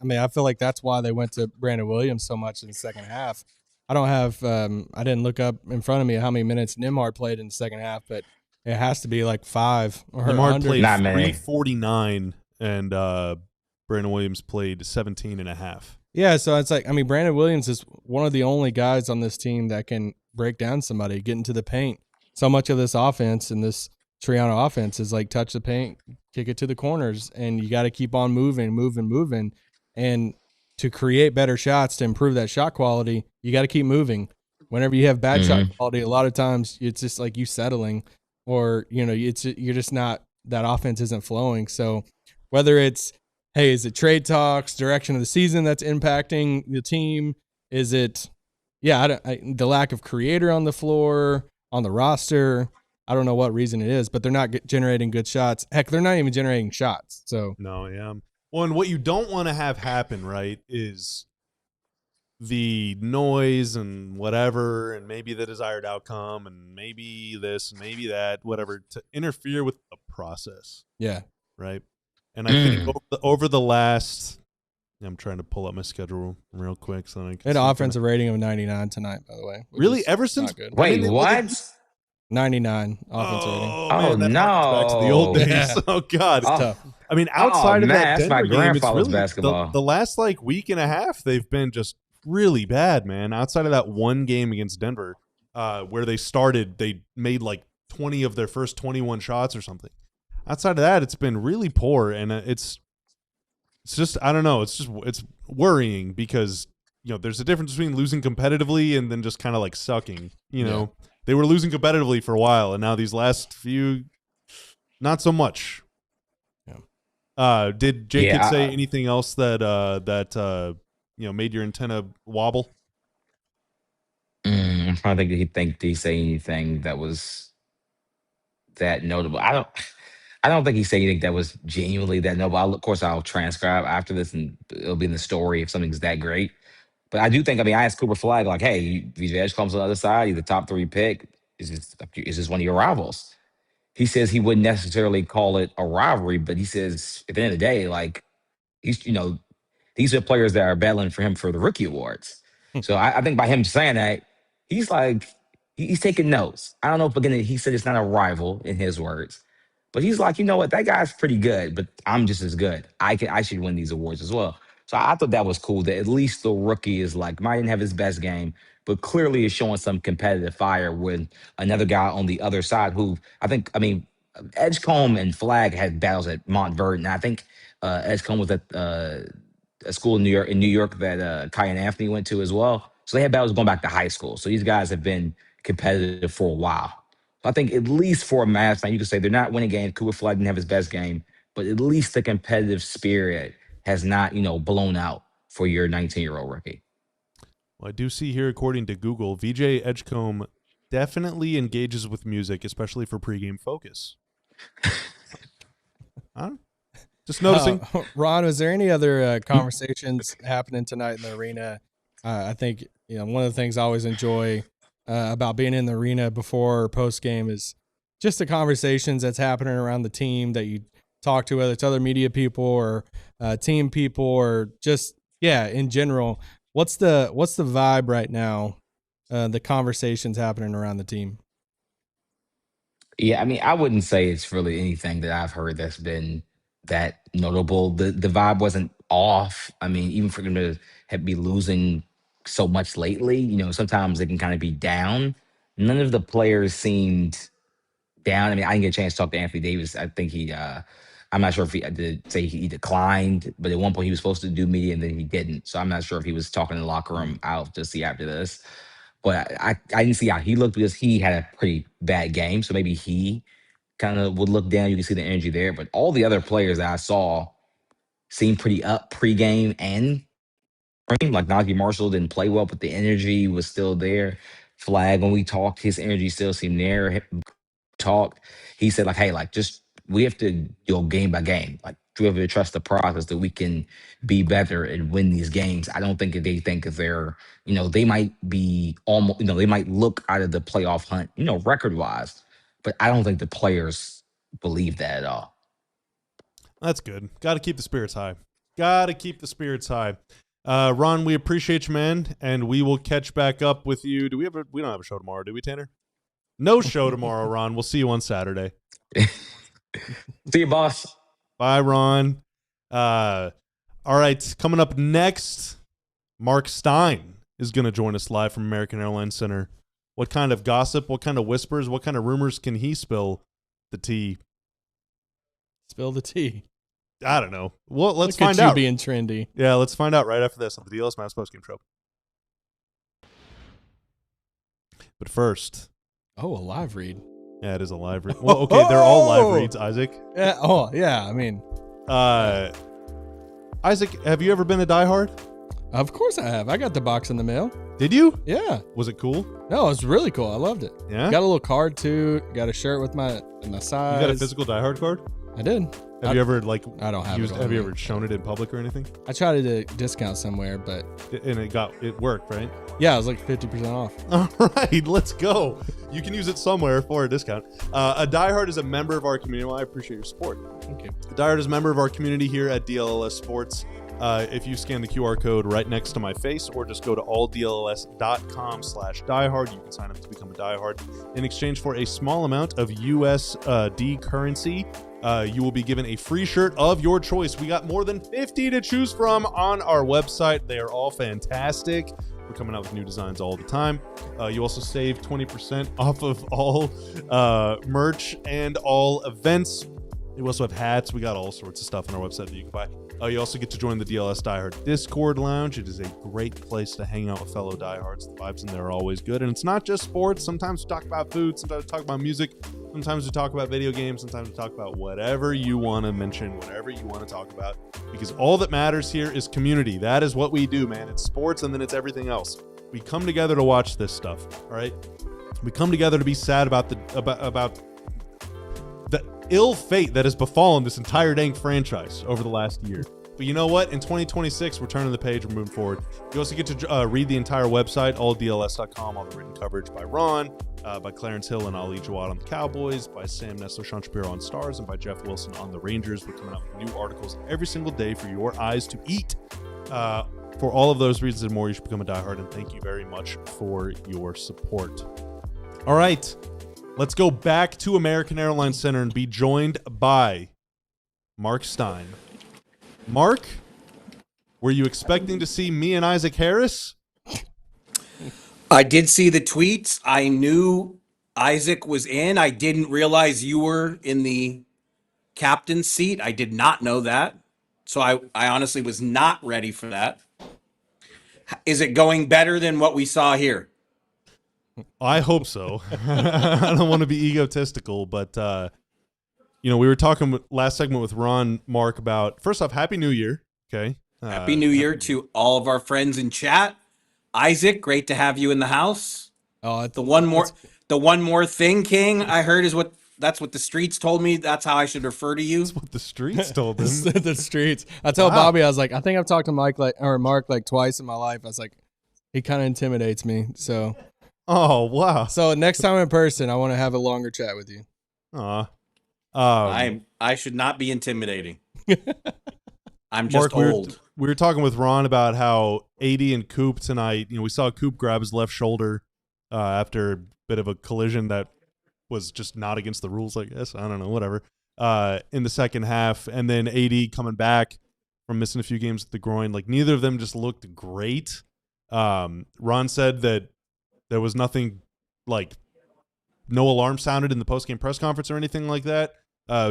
I mean, I feel like that's why they went to Brandon Williams so much in the second half. I don't have. I didn't look up in front of me how many minutes Nembhard played in the second half, but it has to be like 5 or Nembhard 100. played Not many. 349, and Brandon Williams played 17 and a half. Yeah, so it's like, I mean, Brandon Williams is one of the only guys on this team that can break down somebody, get into the paint. So much of this offense and this Triano offense is like touch the paint, kick it to the corners, and you got to keep on moving. And to create better shots, to improve that shot quality, you got to keep moving. Whenever you have bad shot quality, a lot of times it's just like you settling, or you're just not, that offense isn't flowing. So whether it's, hey, is it trade talks, direction of the season that's impacting the team? Is it, the lack of creator on the floor, on the roster? I don't know what reason it is, but they're not generating good shots. Heck, they're not even generating shots. So No, yeah. Well, and what you don't want to have happen, right, is the noise and whatever, and maybe the desired outcome, and maybe this, maybe that, whatever, to interfere with the process. yeah, Right. And I think over the last, I'm trying to pull up my schedule real quick so I can they had see an offensive rating of 99 tonight, by the way. which Really, is ever since not good. Wait, what? 99 offensive rating. Oh, Oh, man, that harkens back to the old no. days. Yeah. Oh God, It's tough. I mean, outside of man, that that's my Denver game, it's grandfather's really basketball. the last like week and a half. They've been just really bad, man. Outside of that one game against Denver, where they made like 20 of their first 21 shots or something. Outside of that, it's been really poor, and it's just, I don't know. It's worrying because there's a difference between losing competitively and then just kind of like sucking. They were losing competitively for a while, and now these last few, not so much. Yeah. Did Jake say anything else that made your antenna wobble? I'm trying to think. Did he say anything that was that notable? I don't think he said anything that was genuinely that notable. Of course, I'll transcribe after this, and it'll be in the story if something's that great. But I do think. I mean, I asked Cooper Flagg like, "Hey, VJ Edgecombe's on the other side. He's the top 3 pick. Is this one of your rivals?" He says he wouldn't necessarily call it a rivalry, but he says at the end of the day, like these are players that are battling for him for the rookie awards. So I think by him saying that, he's like he's taking notes. I don't know if again he said it's not a rival in his words, but he's like, you know what, that guy's pretty good, but I'm just as good. I should win these awards as well. So I thought that was cool that at least the rookie is like might didn't have his best game, but clearly is showing some competitive fire with another guy on the other side who I mean Edgecombe and Flagg had battles at Montverde, and I think Edgecombe was at a school in New York that Kai and Anthony went to as well. So they had battles going back to high school. So these guys have been competitive for a while. So I think at least for a Mavs fan, you could say they're not winning games. Cooper Flagg didn't have his best game, but at least the competitive spirit has not, blown out for your 19-year-old rookie. Well, I do see here, according to Google, VJ Edgecombe definitely engages with music, especially for pregame focus. Huh? Just noticing. Ron, was there any other conversations happening tonight in the arena? I think one of the things I always enjoy about being in the arena before or post game is just the conversations that's happening around the team that you talk to, whether it's other media people or team people or just in general. What's the vibe right now? The conversations happening around the team. Yeah, I mean, I wouldn't say it's really anything that I've heard that's been that notable. The vibe wasn't off. I mean, even for them to be losing so much lately, sometimes it can kind of be down. None of the players seemed down. I mean, I didn't get a chance to talk to Anthony Davis. I think I'm not sure if he did say he declined, but at one point he was supposed to do media and then he didn't. So I'm not sure if he was talking in the locker room. I'll just see after this. But I didn't see how he looked because he had a pretty bad game. So maybe he kind of would look down. You can see the energy there. But all the other players that I saw seemed pretty up pregame and like Najee Marshall didn't play well, but the energy was still there. Flagg, when we talked, his energy still seemed there. Talked, he said like, hey, like just we have to go game by game. Like we have to trust the process that we can be better and win these games. I don't think that they think that they're, they might be almost, they might look out of the playoff hunt, record wise, but I don't think the players believe that at all. That's good. Got to keep the spirits high. Ron, we appreciate you, man, and we will catch back up with you. We don't have a show tomorrow, do we, Tanner? No show tomorrow, Ron. We'll see you on Saturday. See you, boss. Bye, Ron. All right, coming up next, Marc Stein is going to join us live from American Airlines Center. What kind of gossip, what kind of whispers, what kind of rumors can he spill the tea? Spill the tea. I don't know. Well, let's Look find at you out. Being trendy. Yeah, let's find out right after this on the DLLS Mavs postgame show. But first... Oh, a live read. Yeah, it is a live read. Well, okay, they're all live reads, Isaac. Yeah. Oh, yeah. I mean, Isaac, have you ever been a diehard? Of course I have. I got the box in the mail. Did you? Yeah. Was it cool? No, it was really cool. I loved it. Yeah. Got a little card too. Got a shirt with my size. You got a physical diehard card? I did. Have you ever I don't have have you ever shown it in public or anything? I tried to discount somewhere, but and it worked, right? Yeah, it was like 50% off. All right, let's go. You can use it somewhere for a discount. A diehard is a member of our community. Well, I appreciate your support. Thank you. A diehard is a member of our community here at DLLS Sports. If you scan the QR code right next to my face or just go to alldlls.com/diehard, you can sign up to become a diehard. In exchange for a small amount of USD currency, you will be given a free shirt of your choice. We got more than 50 to choose from on our website. They are all fantastic. We're coming out with new designs all the time. You also save 20% off of all merch and all events. We also have hats. We got all sorts of stuff on our website that you can buy. You also get to join the DLS Diehard Discord Lounge. It is a great place to hang out with fellow diehards. The vibes in there are always good. And it's not just sports. Sometimes we talk about food. Sometimes we talk about music. Sometimes we talk about video games. Sometimes we talk about whatever you want to mention, whatever you want to talk about. Because all that matters here is community. That is what we do, man. It's sports and then it's everything else. We come together to watch this stuff, all right? We come together to be sad about the ill fate that has befallen this entire dang franchise over the last year. But you know what? In 2026, we're turning the page. We're moving forward. You also get to read the entire website, alldls.com, all the written coverage by Ron, by Clarence Hill and Ali Jawad on the Cowboys, by Sam Nessler, Sean Shapiro on Stars, and by Jeff Wilson on the Rangers. We're coming out with new articles every single day for your eyes to eat. For all of those reasons and more, you should become a diehard, and thank you very much for your support. All right. Let's go back to American Airlines Center and be joined by Marc Stein. Mark, were you expecting to see me and Isaac Harris? I did see the tweets. I knew Isaac was in. I didn't realize you were in the captain's seat. I did not know that. So I honestly was not ready for that. Is it going better than what we saw here? I hope so. I don't want to be egotistical, but we were talking last segment with Ron, Mark, about, first off, Happy New Year. Okay. Happy New Year to all of our friends in chat. Isaac, great to have you in the house. Oh, the one more thing, King, I heard is what That's what the streets told me. That's how I should refer to you. That's what the streets told him. The streets. I told Bobby, I was like, I think I've talked to Mark like twice in my life. I was like, he kind of intimidates me. So, Oh, wow. so next time in person, I want to have a longer chat with you. Aw. I should not be intimidating. I'm just Mark, old. We were talking with Ron about how AD and Coop tonight, we saw Coop grab his left shoulder after a bit of a collision that was just not against the rules, I guess. I don't know, whatever. In the second half, and then AD coming back from missing a few games with the groin. Like, neither of them just looked great. Ron said that there was nothing, like, no alarm sounded in the post-game press conference or anything like that.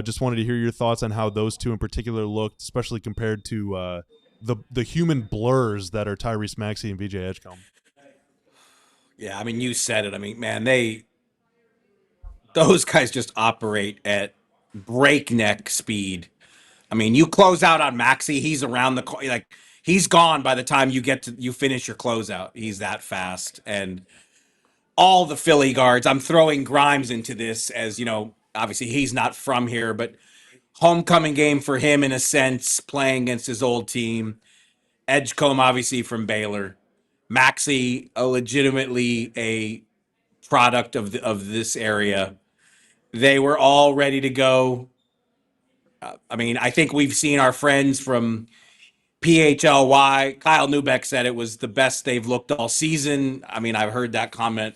Just wanted to hear your thoughts on how those two in particular looked, especially compared to the human blurs that are Tyrese Maxey and VJ Edgecombe. Yeah, I mean, you said it. I mean, man, those guys just operate at breakneck speed. I mean, you close out on Maxey, he's around like he's gone by the time you finish your closeout. He's that fast. And all the Philly guards, I'm throwing Grimes into this as, obviously he's not from here, but homecoming game for him in a sense, playing against his old team. Edgecombe, obviously from Baylor. Maxey, legitimately a product of this area. They were all ready to go. I mean, I think we've seen our friends from PHLY. Kyle Neubeck said it was the best they've looked all season. I mean, I've heard that comment,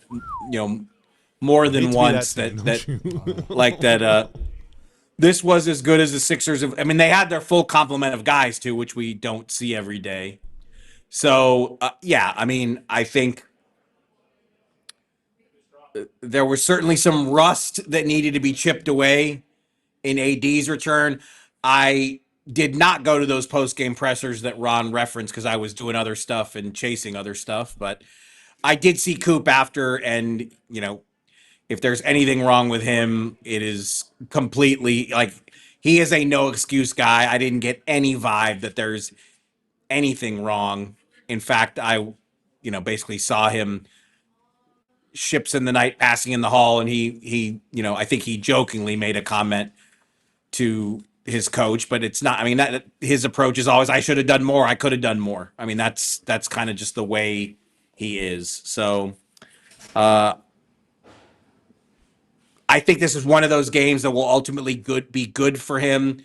more than once that this was as good as the Sixers. I mean, they had their full complement of guys too, which we don't see every day. So, yeah, I mean, I think there was certainly some rust that needed to be chipped away in AD's return. I did not go to those post-game pressers that Ron referenced because I was doing other stuff and chasing other stuff. But I did see Coop after, and, if there's anything wrong with him, it is completely, like, he is a no-excuse guy. I didn't get any vibe that there's anything wrong. In fact, I, basically saw him ships in the night passing in the hall, and he I think he jokingly made a comment to his coach, but it's not, I mean, that his approach is always, I should have done more, I could have done more. I mean, that's kind of just the way he is. So I think this is one of those games that will ultimately be good for him,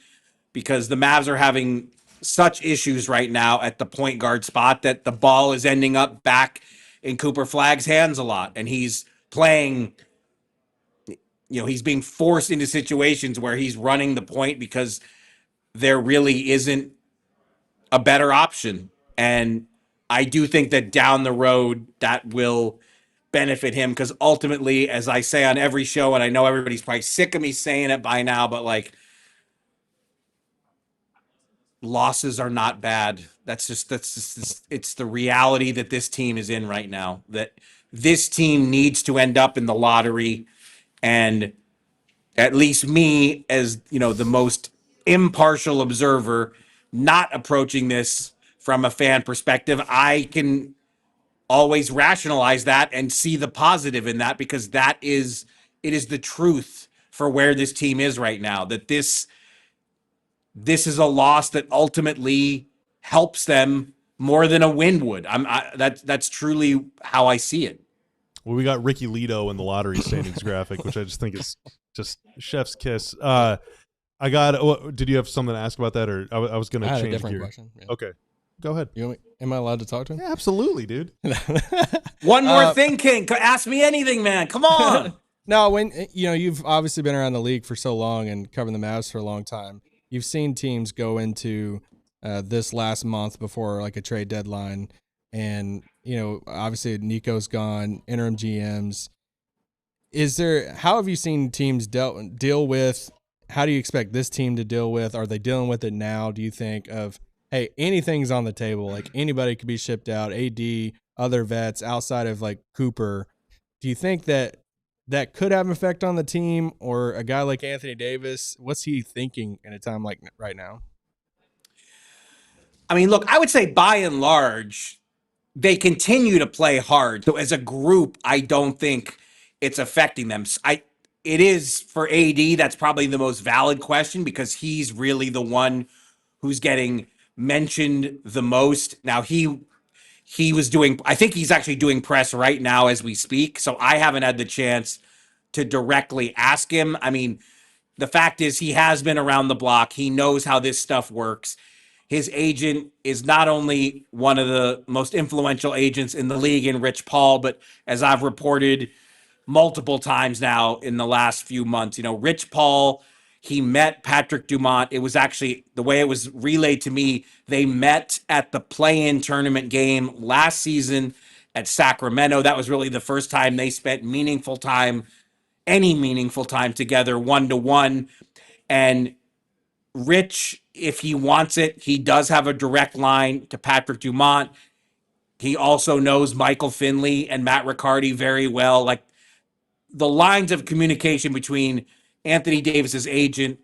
because the Mavs are having such issues right now at the point guard spot that the ball is ending up back in Cooper Flagg's hands a lot. And he's playing, he's being forced into situations where he's running the point because there really isn't a better option. And I do think that down the road that will benefit him, because ultimately, as I say on every show, and I know everybody's probably sick of me saying it by now, but like, losses are not bad. That's just it's the reality that this team is in right now, that this team needs to end up in the lottery. And at least me, as the most impartial observer, not approaching this from a fan perspective, I can always rationalize that and see the positive in that, because it is the truth for where this team is right now, that this is a loss that ultimately helps them more than a win would. That's truly how I see it. Well, we got Ricky Lito in the lottery standings graphic, which I just think is just chef's kiss. Did you have something to ask about that, or I was going to change a different gear? question. Yeah. Okay, go ahead. Am I allowed to talk to him? Yeah, absolutely, dude. One more thing, King. Ask me anything, man. Come on. No, when you've obviously been around the league for so long and covering the Mavs for a long time, you've seen teams go into this last month before like a trade deadline, and obviously Nico's gone, interim GMs. How have you seen teams deal with? How do you expect this team to deal with? Are they dealing with it now? Do you think of, hey, anything's on the table, like anybody could be shipped out, AD, other vets outside of like Cooper? Do you think that could have an effect on the team, or a guy like Anthony Davis? What's he thinking in a time like right now? I mean, look, I would say by and large, they continue to play hard. So as a group, I don't think it's affecting them. it is for AD. That's probably the most valid question because he's really the one who's getting mentioned the most. Now he was doing, I think he's actually doing press right now as we speak. So I haven't had the chance to directly ask him. I mean, the fact is he has been around the block. He knows how this stuff works. His agent is not only one of the most influential agents in the league in Rich Paul, but as I've reported multiple times now in the last few months, Rich Paul, he met Patrick Dumont. It was actually the way it was relayed to me. They met at the play-in tournament game last season at Sacramento. That was really the first time they spent any meaningful time together, 1-to-1. And Rich, if he wants it, he does have a direct line to Patrick Dumont. He also knows Michael Finley and Matt Riccardi very well. Like, the lines of communication between Anthony Davis's agent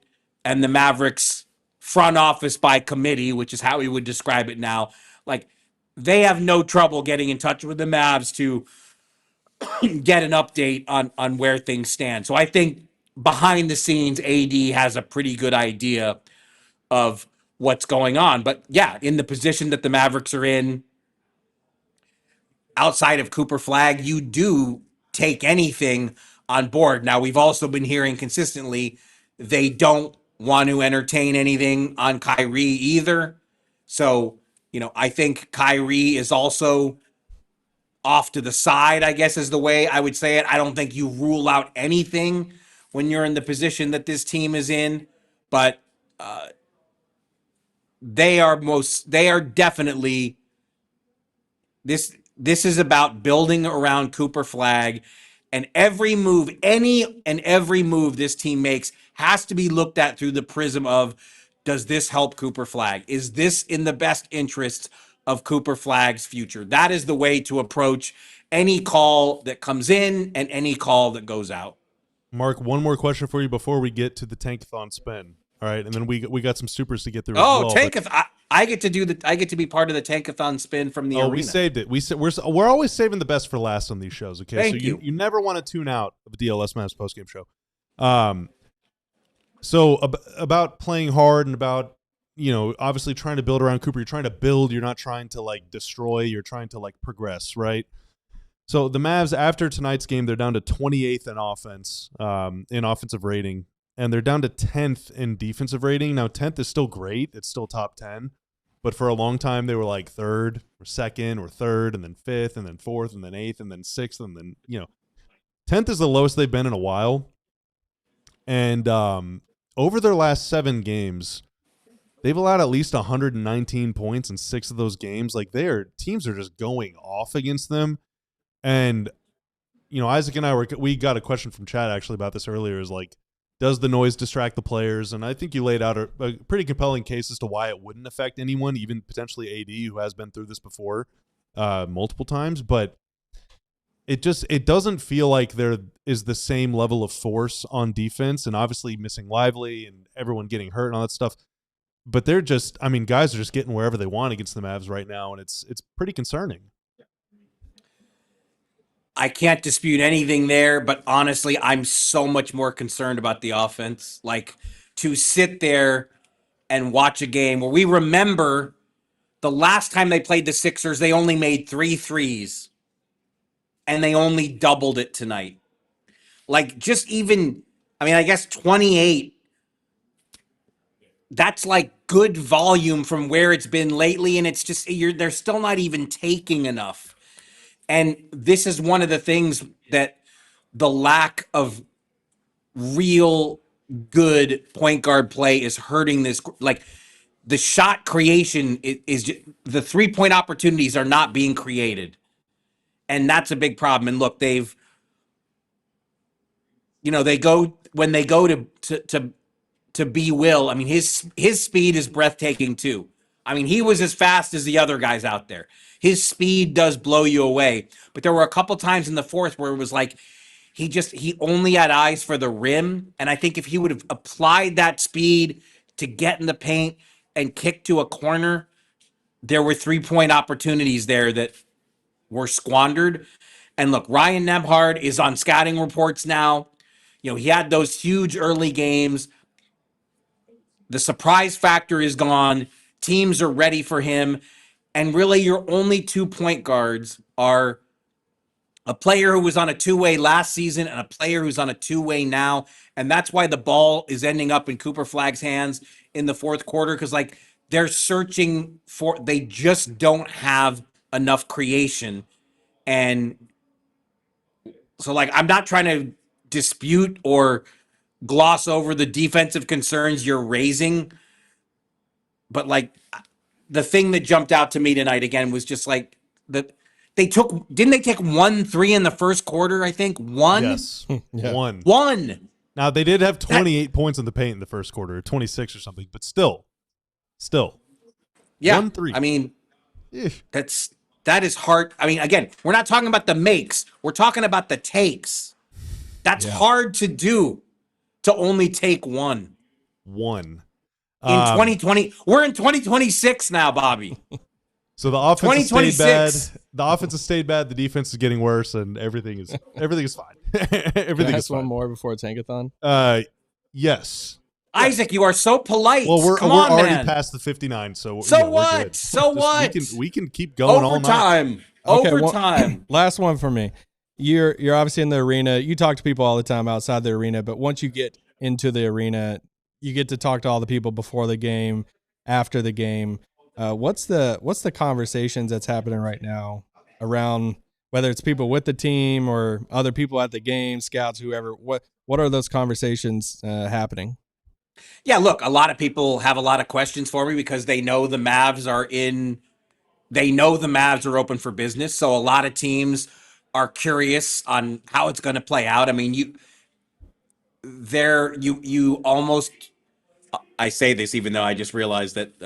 and the Mavericks front office by committee, which is how he would describe it now, like, they have no trouble getting in touch with the Mavs to get an update on where things stand. So I think behind the scenes, AD has a pretty good idea of what's going on. But yeah, in the position that the Mavericks are in, outside of Cooper Flagg, you do take anything on board. Now, we've also been hearing consistently they don't want to entertain anything on Kyrie either. So, I think Kyrie is also off to the side, I guess is the way I would say it. I don't think you rule out anything when you're in the position that this team is in, but they are definitely this is about building around Cooper Flagg, and every move, every move this team makes has to be looked at through the prism of, does this help Cooper Flagg? Is this in the best interest of Cooper Flagg's future? That is the way to approach any call that comes in and any call that goes out. Mark, one more question for you before we get to the Tankathon spin. All right, and then we got some supers to get through. Oh, as well, Tankathon! I get to be part of the Tankathon spin from the arena. We saved it. We're always saving the best for last on these shows. Okay, Thank so you never want to tune out of a DLS Mavs postgame show. So about playing hard and about obviously trying to build around Cooper. You're trying to build. You're not trying to like destroy. You're trying to like progress, right? So the Mavs after tonight's game, they're down to 28th in offense, in offensive rating. And they're down to 10th in defensive rating. Now, 10th is still great. It's still top 10. But for a long time, they were like 3rd or 2nd or 3rd and then 5th and then 4th and then 8th and then 6th. And then, 10th is the lowest they've been in a while. And over their last 7 games, they've allowed at least 119 points in 6 of those games. Like, teams are just going off against them. And, Isaac and we got a question from chat actually about this earlier, is like, does the noise distract the players? And I think you laid out a pretty compelling case as to why it wouldn't affect anyone, even potentially AD, who has been through this before multiple times. But it doesn't feel like there is the same level of force on defense, and obviously missing Lively and everyone getting hurt and all that stuff. But they're just, guys are just getting wherever they want against the Mavs right now, and it's pretty concerning. I can't dispute anything there, but honestly, I'm so much more concerned about the offense. Like, to sit there and watch a game where we remember the last time they played the Sixers, they only made 3 threes, and they only doubled it tonight. Like, just even, I guess 28, that's like good volume from where it's been lately, and it's just, they're still not even taking enough. And this is one of the things that the lack of real good point guard play is hurting this. Like, the shot creation is just, the 3-point opportunities are not being created. And that's a big problem. And look, they go to B Will. His speed is breathtaking too. He was as fast as the other guys out there. His speed does blow you away. But there were a couple times in the fourth where it was like he only had eyes for the rim. And I think if he would have applied that speed to get in the paint and kick to a corner, there were 3-point opportunities there that were squandered. And look, Ryan Nembhard is on scouting reports now. He had those huge early games. The surprise factor is gone. Teams are ready for him. And really, your only 2 point guards are a player who was on a two-way last season and a player who's on a two-way now. And that's why the ball is ending up in Cooper Flagg's hands in the fourth quarter, because they're searching they just don't have enough creation. And so I'm not trying to dispute or gloss over the defensive concerns you're raising, but the thing that jumped out to me tonight again was just didn't they take 1-3 in the first quarter? I think one. Yes, Yeah. One. Now they did have 28 points in the paint in the first quarter, or 26 or something, but still, Yeah. 1-3. I mean, Eesh. that is hard. I mean, again, we're not talking about the makes. We're talking about the takes. That's hard to do, to only take one. One. In 2020, we're in 2026 now, Bobby. So the offense stayed bad. 2026. The offense has stayed bad. The defense is getting worse, and everything is fine. Everything is one fine. more before Tankathon. Yes. Isaac, you are so polite. Well, we're Come on, already man. past the 59, so So yeah, we're what? good. So what? We can keep going all night. Overtime. Last one for me. You're obviously in the arena. You talk to people all the time outside the arena, but once you get into the arena, you get to talk to all the people before the game, after the game. What's the conversations that's happening right now around, whether it's people with the team or other people at the game, scouts, whoever? What are those conversations happening? Yeah, look, a lot of people have a lot of questions for me because they know the Mavs are open for business. So a lot of teams are curious on how it's going to play out. I mean, you almost, I say this even though I just realized that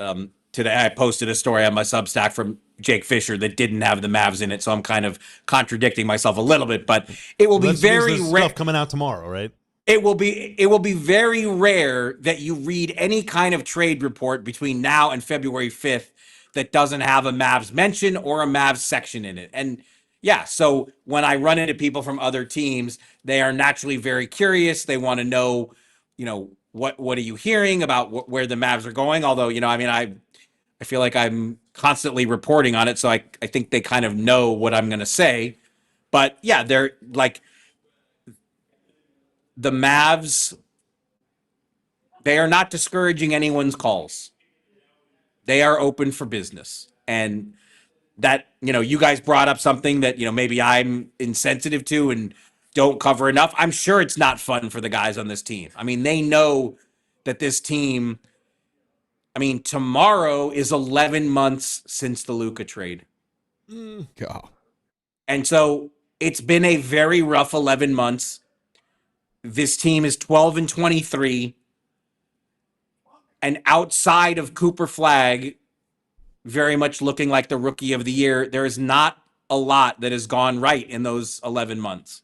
today I posted a story on my Substack from Jake Fisher that didn't have the Mavs in it. So I'm kind of contradicting myself a little bit, but it will be very rare. Stuff coming out tomorrow, right? It will be very rare that you read any kind of trade report between now and February 5th that doesn't have a Mavs mention or a Mavs section in it. And yeah, so when I run into people from other teams, they are naturally very curious. They want to know, what are you hearing about where the Mavs are going? Although, I feel like I'm constantly reporting on it, so I think they kind of know what I'm going to say. But yeah, they're the Mavs, they are not discouraging anyone's calls. They are open for business. And that, you guys brought up something that, maybe I'm insensitive to and don't cover enough. I'm sure it's not fun for the guys on this team. I mean, they know that this team, tomorrow is 11 months since the Luka trade. God. And so it's been a very rough 11 months. This team is 12-23. And outside of Cooper Flagg, very much looking like the rookie of the year, there is not a lot that has gone right in those 11 months.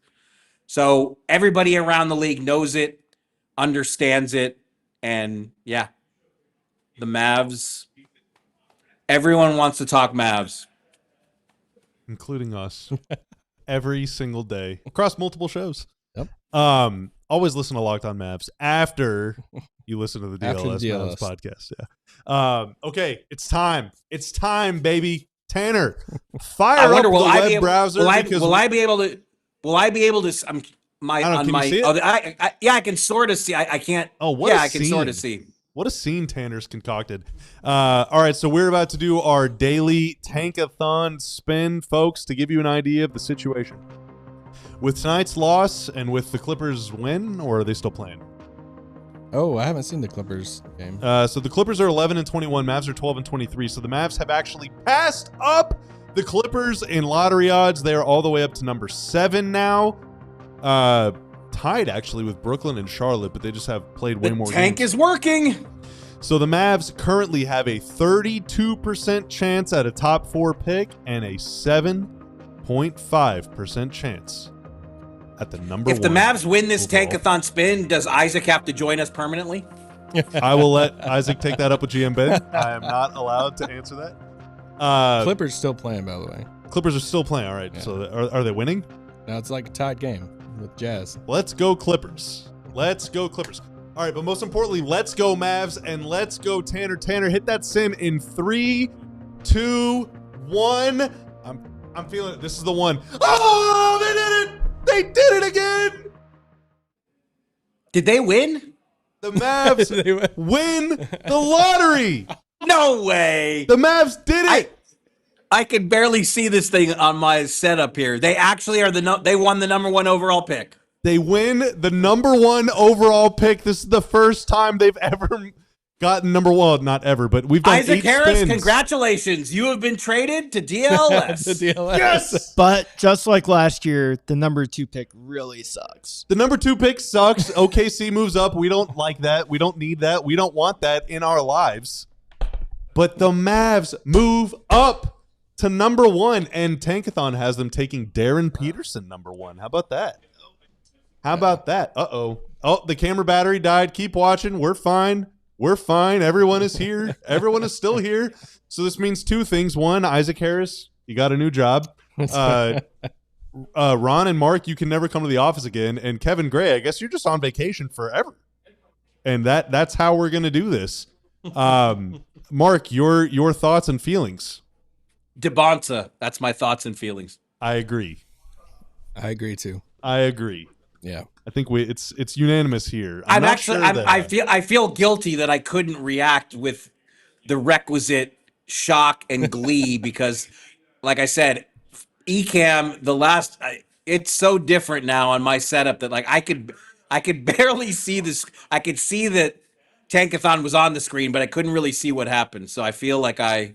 So everybody around the league knows it, understands it, and yeah, the Mavs, everyone wants to talk Mavs. Including us. Every single day. Across multiple shows. Yep. Always listen to Locked On Mavs after you listen to the DLLS Mavs podcast. Yeah. Okay, it's time. It's time, baby. Tanner, fire up the web browser. Will I be able to? I can sort of see. I can't. Oh, what? Yeah, I can sort of see. What a scene Tanner's concocted. All right, so we're about to do our daily Tankathon spin, folks, to give you an idea of the situation. With tonight's loss and with the Clippers win, or are they still playing? Oh, I haven't seen the Clippers game. So the Clippers are 11-21. Mavs are 12-23. So the Mavs have actually passed up the Clippers in lottery odds. They are all the way up to number 7 now. Tied actually with Brooklyn and Charlotte, but they just have played way more games. The tank is working. So the Mavs currently have a 32% chance at a top 4 pick and a 7.5% chance at the number 1. If the Mavs win this overall. Tankathon spin, does Isaac have to join us permanently? I will let Isaac take that up with GM Ben. I am not allowed to answer that. Clippers still playing, by the way. Clippers are still playing. All right. Yeah. So are they winning? No, it's like a tied game. with Jazz. Let's go Clippers. Let's go Clippers. All right, but most importantly, let's go Mavs and let's go Tanner. Tanner, hit that sim in 3, 2, 1. I'm feeling it. This is the one. Oh, they did it! They did it again! Did they win? The Mavs win the lottery. No way. The Mavs did it. I can barely see this thing on my setup here. They actually are they won the number 1 overall pick. They win the number 1 overall pick. This is the first time they've ever gotten number 1. Not ever, but we've done Isaac 8 Harris, spins. Congratulations. You have been traded to DLLS. The DLLS. Yes. But just like last year, the number 2 pick really sucks. The number 2 pick sucks. OKC moves up. We don't like that. We don't need that. We don't want that in our lives. But the Mavs move up to number 1, and Tankathon has them taking Darren Peterson number 1. How about that? How about that? Uh-oh. Oh, the camera battery died. Keep watching. We're fine. We're fine. Everyone is here. Everyone is still here. So this means 2 things. 1, Isaac Harris, you got a new job. Ron and Mark, you can never come to the office again. And Kevin Gray, I guess you're just on vacation forever. And that's how we're going to do this. Mark, your thoughts and feelings. DeBonta. That's my thoughts and feelings. I agree. I agree too. I agree. Yeah. I think it's unanimous here. I feel guilty that I couldn't react with the requisite shock and glee because, like I said, Ecamm it's so different now on my setup that like I could barely see this. I could see that Tankathon was on the screen, but I couldn't really see what happened. So I feel like I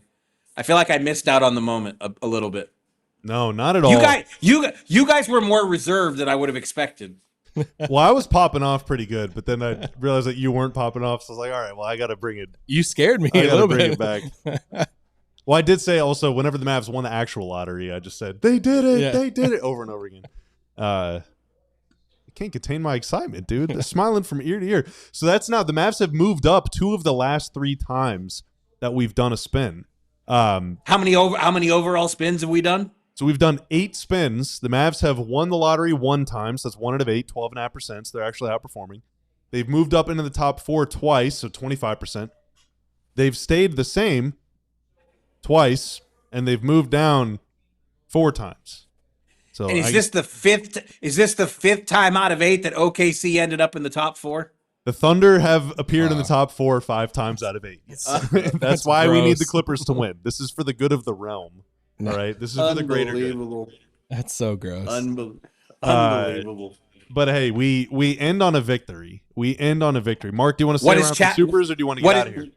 missed out on the moment a little bit. No, not at all. You guys were more reserved than I would have expected. Well, I was popping off pretty good, but then I realized that you weren't popping off, so I was like, all right, well, I got to bring it. You scared me I a got to little bring bit. it back. Well, I did say also, whenever the Mavs won the actual lottery, I just said, they did it, they did it, over and over again. I can't contain my excitement, dude. They're smiling from ear to ear. So that's now, the Mavs have moved up 2 of the last 3 times that we've done a spin. How many overall spins have we done? So we've done 8 spins. The Mavs have won the lottery 1 time, so that's 1 out of 8, 12.5%. So they're actually outperforming. They've moved up into the top 4 twice, so 25%. They've stayed the same twice, and they've moved down 4 times. So and is this the fifth time out of 8 that OKC ended up in the top 4? The Thunder have appeared in the top 4 5 times out of 8. Yes. That's why we need the Clippers to win. This is for the good of the realm. All right, this is for the greater good. That's so gross. Unbelievable. But hey, we end on a victory. Mark, do you want to stay around for Supers, or do you want to get out of here?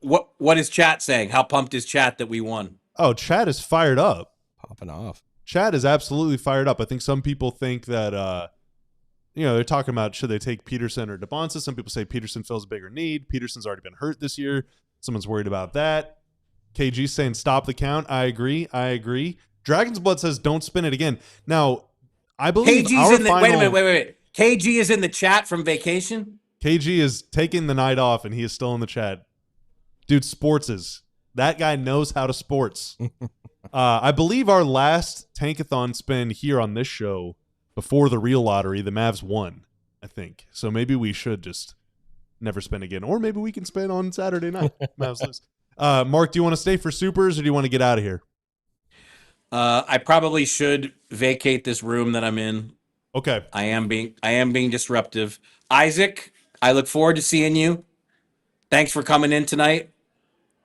What is chat saying? How pumped is chat that we won? Oh, chat is fired up. Popping off. Chat is absolutely fired up. I think some people think that they're talking about should they take Peterson or DeBonta. Some people say Peterson fills a bigger need. Peterson's already been hurt this year. Someone's worried about that. KG saying stop the count. I agree. Dragon's Blood says don't spin it again. Now, I believe KG's wait a minute. KG is in the chat from vacation? KG is taking the night off and he is still in the chat. Dude, that guy knows how to sports. I believe our last Tankathon spin here on this show before the real lottery, the Mavs won, I think. So maybe we should just never spin again. Or maybe we can spin on Saturday night. Mavs lose. Mark, do you want to stay for Supers or do you want to get out of here? I probably should vacate this room that I'm in. Okay. I am being disruptive. Isaac, I look forward to seeing you. Thanks for coming in tonight.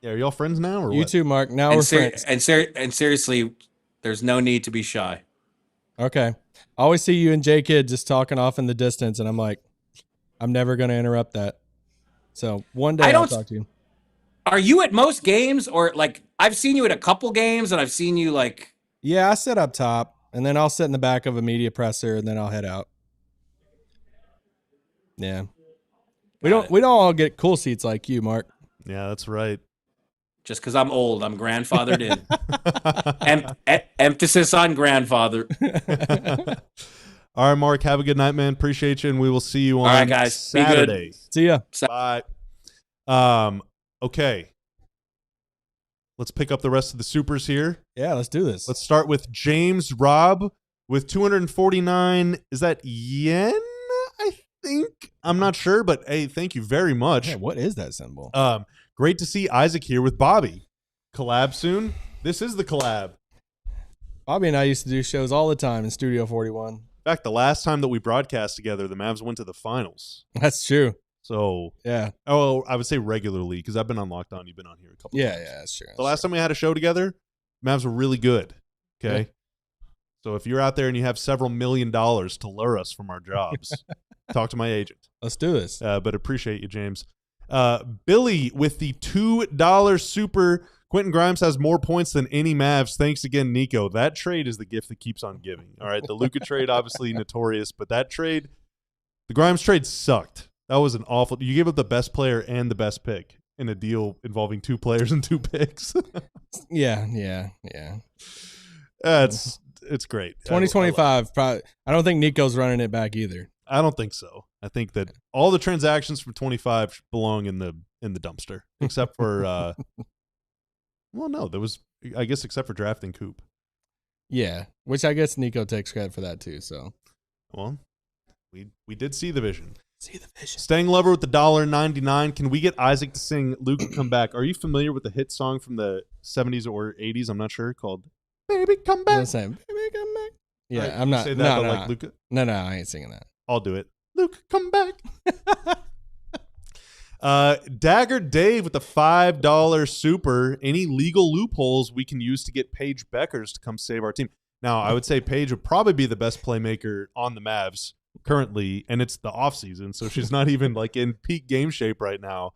Yeah, are y'all friends now or you what? too, Mark. Now we're friends. And seriously, there's no need to be shy. Okay. I always see you and J-Kid just talking off in the distance, and I'm like, I'm never going to interrupt that. So one day I'll talk to you. Are you at most games, or like I've seen you at a couple games, and I've seen you like? Yeah, I sit up top, and then I'll sit in the back of a media presser, and then I'll head out. Yeah, we don't all get cool seats like you, Mark. Yeah, that's right. Just because I'm old, I'm grandfathered in. Emphasis on grandfather. All right, Mark, have a good night, man. Appreciate you, and we will see you on all right, guys. Saturday. Be good. See ya. Bye. Okay. Let's pick up the rest of the Supers here. Yeah, let's do this. Let's start with James Robb. with 249. Is that yen? I think. I'm not sure, but hey, thank you very much. Yeah, what is that symbol? Great to see Isaac here with Bobby. Collab soon. This is the collab. Bobby and I used to do shows all the time in Studio 41. In fact, the last time that we broadcast together, the Mavs went to the finals. That's true. So, yeah. Oh, I would say regularly because I've been on lockdown. You've been on here a couple times. Yeah, that's true. The last time we had a show together, Mavs were really good. Okay. Yeah. So if you're out there and you have several $1 million to lure us from our jobs, talk to my agent. Let's do this. But appreciate you, James. Billy with the $2 super. Quentin Grimes has more points than any Mavs. Thanks again, Nico. That trade is the gift that keeps on giving. All right, the Luka trade, obviously notorious, but that trade, the Grimes trade sucked. That was an awful. You gave up the best player and the best pick in a deal involving 2 players and 2 picks. Yeah. It's great. 2025. Probably. I don't think Nico's running it back either. I don't think so. I think that all the transactions from 25 belong in the dumpster, except for. Well, no, there was, I guess, except for drafting Coop. Yeah, which I guess Nico takes credit for that too. So, well, we did see the vision. Staying Lover with the $1.99. Can we get Isaac to sing "Luka Come Back"? Are you familiar with the hit song from the 70s or 80s? I'm not sure, called "Baby Come Back"? Baby Come Back. Yeah, right, I'm not. Say that, no, like Luka. No, I ain't singing that. I'll do it. Luka, come back. Dagger Dave with the $5 super. Any legal loopholes we can use to get Paige Beckers to come save our team? Now, I would say Paige would probably be the best playmaker on the Mavs currently, and it's the offseason, so she's not even like in peak game shape right now.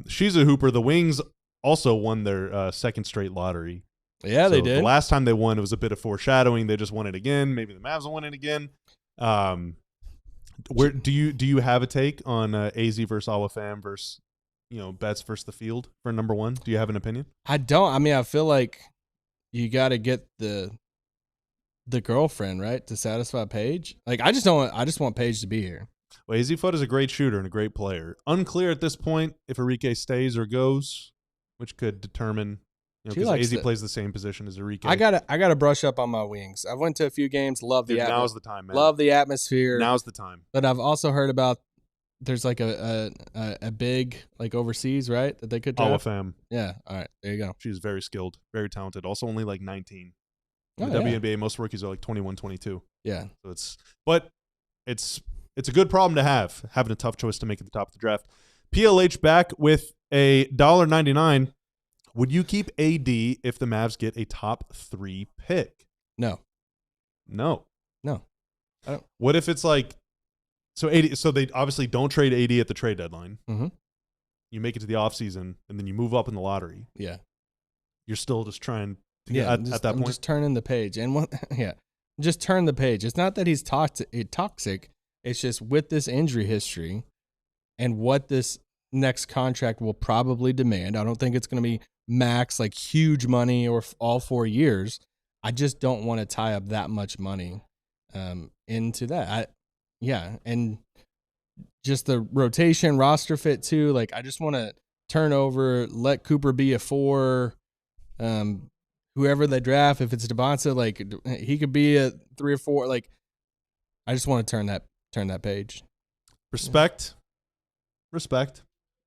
She's a hooper. The Wings also won their second straight lottery. Yeah, so they did. The last time they won, it was a bit of foreshadowing. They just won it again. Maybe the Mavs will win it again. Where do you have a take on AZ versus Awafam versus Betts versus the field for number 1? Do you have an opinion? I don't. I mean, I feel like you got to get the girlfriend right to satisfy Paige. Like I just want Paige to be here. Well, AZ Foot is a great shooter and a great player. Unclear at this point if Enrique stays or goes, which could determine. Because AZ plays the same position as Enrique. I gotta brush up on my wings. I went to a few games. Love the atmosphere. Now's the time, man. Love the atmosphere. Now's the time. But I've also heard about there's like a big like overseas, right? That they could draft. Awafam. Yeah. All right. There you go. She's very skilled, very talented. Also only like 19. In the WNBA, most rookies are like 21, 22. Yeah. So it's a good problem to have, having a tough choice to make at the top of the draft. PLH back with a $1.99. Would you keep AD if the Mavs get a top 3 pick? No. What if it's like so they obviously don't trade AD at the trade deadline. Mm-hmm. You make it to the offseason, and then you move up in the lottery. Yeah. You're still just trying to get at that point. I'm just turning the page. And just turn the page. It's not that he's toxic. It's just with this injury history and what this next contract will probably demand. I don't think it's going to be max, like huge money or all 4 years. I just don't want to tie up that much money into that. And just the rotation roster fit too. Like I just want to turn over, let Cooper be a 4. Whoever they draft, if it's Devonta, like he could be a 3 or 4. Like I just want to turn that page. Respect.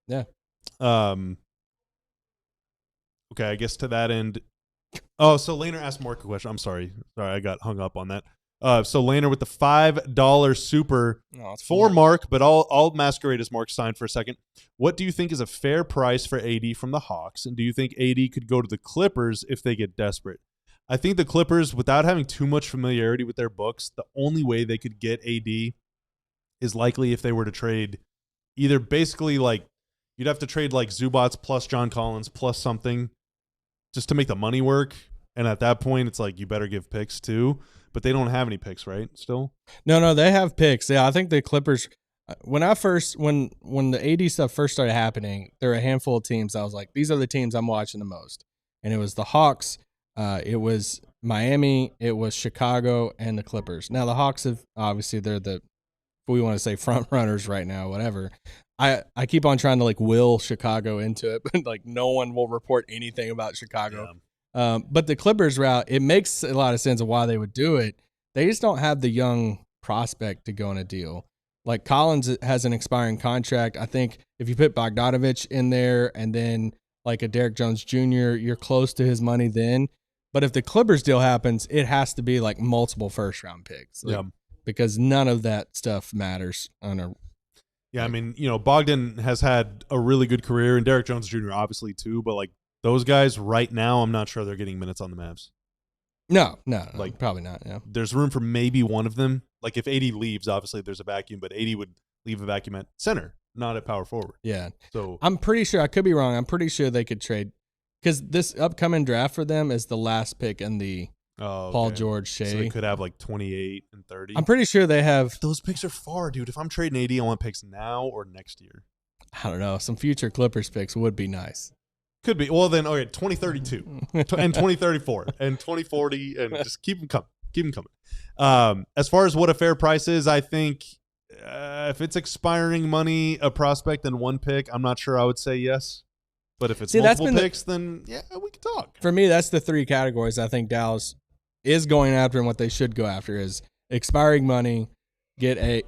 Yeah. Okay, I guess to that end. Oh, so Laner asked Mark a question. I'm sorry, I got hung up on that. So Laner with the $5 super for Mark, but I'll masquerade as Marc Stein for a second. What do you think is a fair price for AD from the Hawks, and do you think AD could go to the Clippers if they get desperate? I think the Clippers, without having too much familiarity with their books, the only way they could get AD is likely if they were to trade either basically like you'd have to trade like Zubats plus John Collins plus something just to make the money work. And at that point, it's like you better give picks too. But they don't have any picks, right? Still? No, they have picks. Yeah, I think the Clippers. When the AD stuff first started happening, there were a handful of teams. I was like, these are the teams I'm watching the most, and it was the Hawks, it was Miami, it was Chicago, and the Clippers. Now the Hawks have obviously they're the, if we want to say front runners right now, whatever. I keep on trying to like will Chicago into it, but like no one will report anything about Chicago. Yeah. But the Clippers route, it makes a lot of sense of why they would do it. they just don't have the young prospect to go on a deal. Like Collins has an expiring contract. I think if you put Bogdanovich in there and then like a Derek Jones Jr., you're close to his money then. But if the Clippers deal happens, it has to be like multiple first-round picks. Like, because none of that stuff matters on a. Yeah, I mean, Bogdan has had a really good career, and Derek Jones Jr. obviously too. But like those guys right now, I'm not sure they're getting minutes on the Mavs. No, like probably not. Yeah, there's room for maybe one of them. Like if AD leaves, obviously there's a vacuum, but AD would leave a vacuum at center, not at power forward. Yeah. So I'm pretty sure, I could be wrong, I'm pretty sure they could trade, because this upcoming draft for them is the last pick in the Paul George Shea. So they could have like 28 and 30. I'm pretty sure they have. Those picks are far, dude. If I'm trading AD, I want picks now or next year. I don't know. Some future Clippers picks would be nice. Could be. Well, then, 2032 and 2034 and 2040, and just keep them coming. Keep them coming. As far as what a fair price is, I think if it's expiring money, a prospect, and one pick, I'm not sure I would say yes. But if it's multiple picks, then yeah, we can talk. For me, that's the three categories I think Dallas is going after, and what they should go after is expiring money, get a.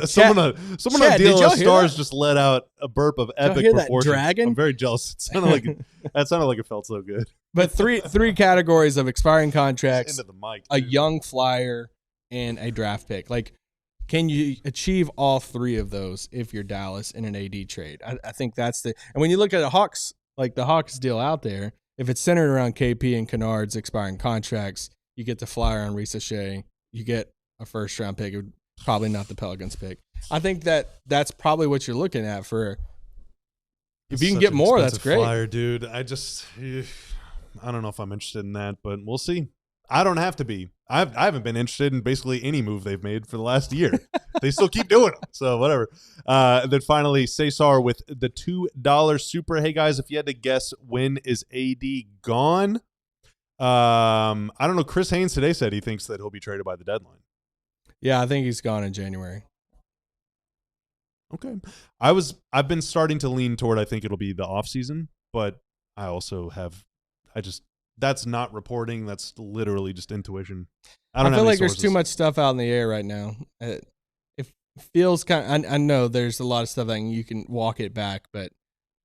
someone on DLLS Stars just let out a burp of epic proportions. Dragon? I'm very jealous. It sounded like it felt so good. But three categories of expiring contracts, into the mic, a young flyer, and a draft pick. Like, can you achieve all three of those if you're Dallas in an AD trade? I think that's the. And when you look at the Hawks, like the Hawks deal out there, if it's centered around KP and Kennard's expiring contracts, you get the flyer on Risa Shea, you get a first round pick. Probably not the Pelicans pick. I think that's probably what you're looking at for. If you can get more, that's great. Flyer, dude. I don't know if I'm interested in that, but we'll see. I don't have to be. I haven't been interested in basically any move they've made for the last year. They still keep doing them, so whatever. And then finally, Cesar with the $2 super. Hey guys, if you had to guess, when is AD gone? I don't know. Chris Haynes today said he thinks that he'll be traded by the deadline. Yeah, I think he's gone in January. Okay. I've been starting to lean toward I think it'll be the offseason, but I also that's not reporting. That's literally just intuition. I feel like there's too much stuff out in the air right now. It feels kind of, I know there's a lot of stuff that you can walk it back, but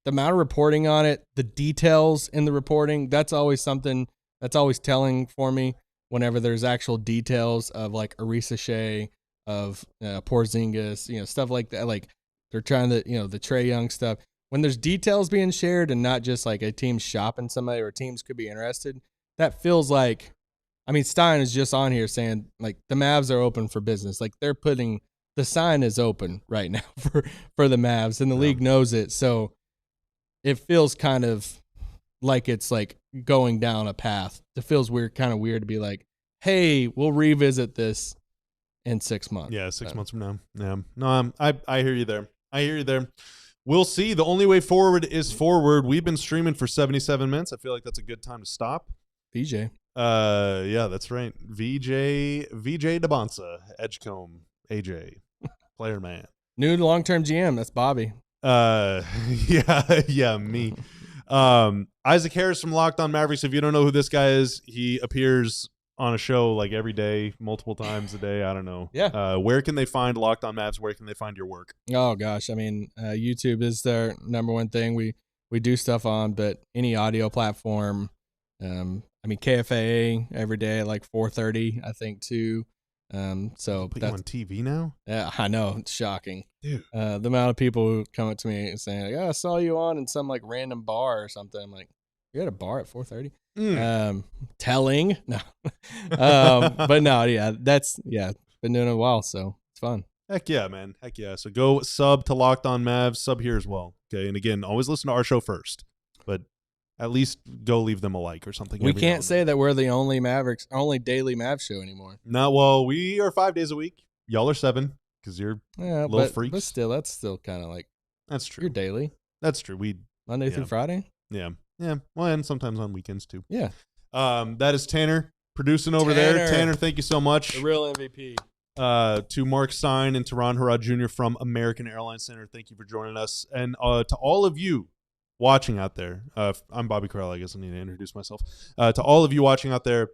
the amount of reporting on it, the details in the reporting, that's always something that's always telling for me. Whenever there's actual details of like Arisa Shea, of Porzingis, stuff like that, like they're trying to, the Trae Young stuff. When there's details being shared and not just like a team shopping somebody or teams could be interested, that feels like, I mean, Stein is just on here saying like the Mavs are open for business. Like they're putting, the sign is open right now for the Mavs, and the league knows it. So it feels kind of like it's like going down a path. It feels kind of weird to be like, hey, we'll revisit this in 6 months. Yeah, 6 months from now. Yeah. No, I hear you there. We'll see. The only way forward is forward. We've been streaming for 77 minutes. I feel like that's a good time to stop. VJ. Yeah, that's right. VJ DeBonsa, Edgecombe, AJ, player man. New long-term GM. That's Bobby. Yeah, me. Isaac Harris from Locked On Mavericks. If you don't know who this guy is, he appears on a show like every day, multiple times a day. I don't know. Yeah. Where can they find Locked On Mavs? Where can they find your work? Oh gosh, I mean, YouTube is their number one thing we do stuff on, but any audio platform. I mean, KFAA every day at like 4:30, I think too. So put you on TV now? Yeah, I know, it's shocking. Dude. The amount of people who come up to me and saying, like, "Oh, I saw you on in some like random bar or something." I'm like, "You're at a bar at 4:30?" Telling, no. But no, yeah, been doing it a while, so it's fun. Heck yeah, man. Heck yeah. So go sub to Locked On Mavs, sub here as well. Okay, and again, always listen to our show first, but at least go leave them a like or something. We can't say that we're the only daily Mavs show anymore. No, well, we are 5 days a week. Y'all are 7 because you're little freaks. But still, that's still kind of like, that's true. You're daily. That's true. Monday through Friday. Yeah. Yeah. Well, and sometimes on weekends too. Yeah. That is Tanner producing over there. Tanner, thank you so much. The real MVP. To Marc Stein and to Harrod Jr. from American Airlines Center, thank you for joining us. And to all of you watching out there, I'm Bobby Carell. I guess I need to introduce myself. To all of you watching out there,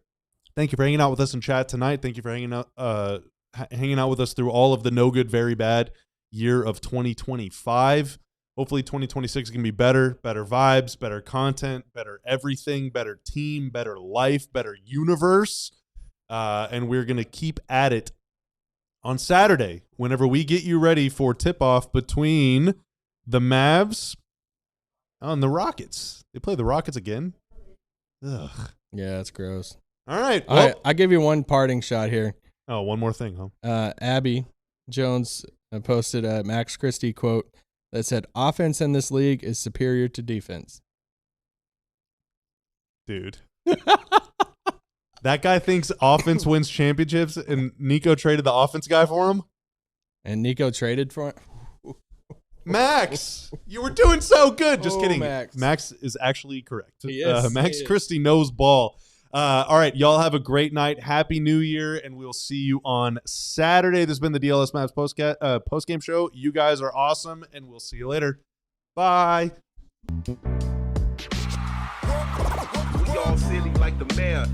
Thank you for hanging out with us in chat tonight. Thank you for hanging out with us through all of the no good, very bad year of 2025. Hopefully 2026 can be better vibes, better content, better everything, better team, better life, better universe. And we're going to keep at it on Saturday whenever we get you ready for tip-off between the Mavs and the Rockets. They play the Rockets again? Ugh. Yeah, that's gross. All right. All right, I'll give you one parting shot here. Oh, one more thing, huh? Abby Jones posted a Max Christie quote that said, "Offense in this league is superior to defense." Dude. That guy thinks offense wins championships, and Nico traded the offense guy for him? And Nico traded for it? Max, you were doing so good. Just kidding. Max is actually correct. He is. Max Christie knows ball. All right, y'all have a great night. Happy New Year, and we'll see you on Saturday. This has been the DLS Mavs postgame show. You guys are awesome, and we'll see you later. Bye. We all silly like the mayor.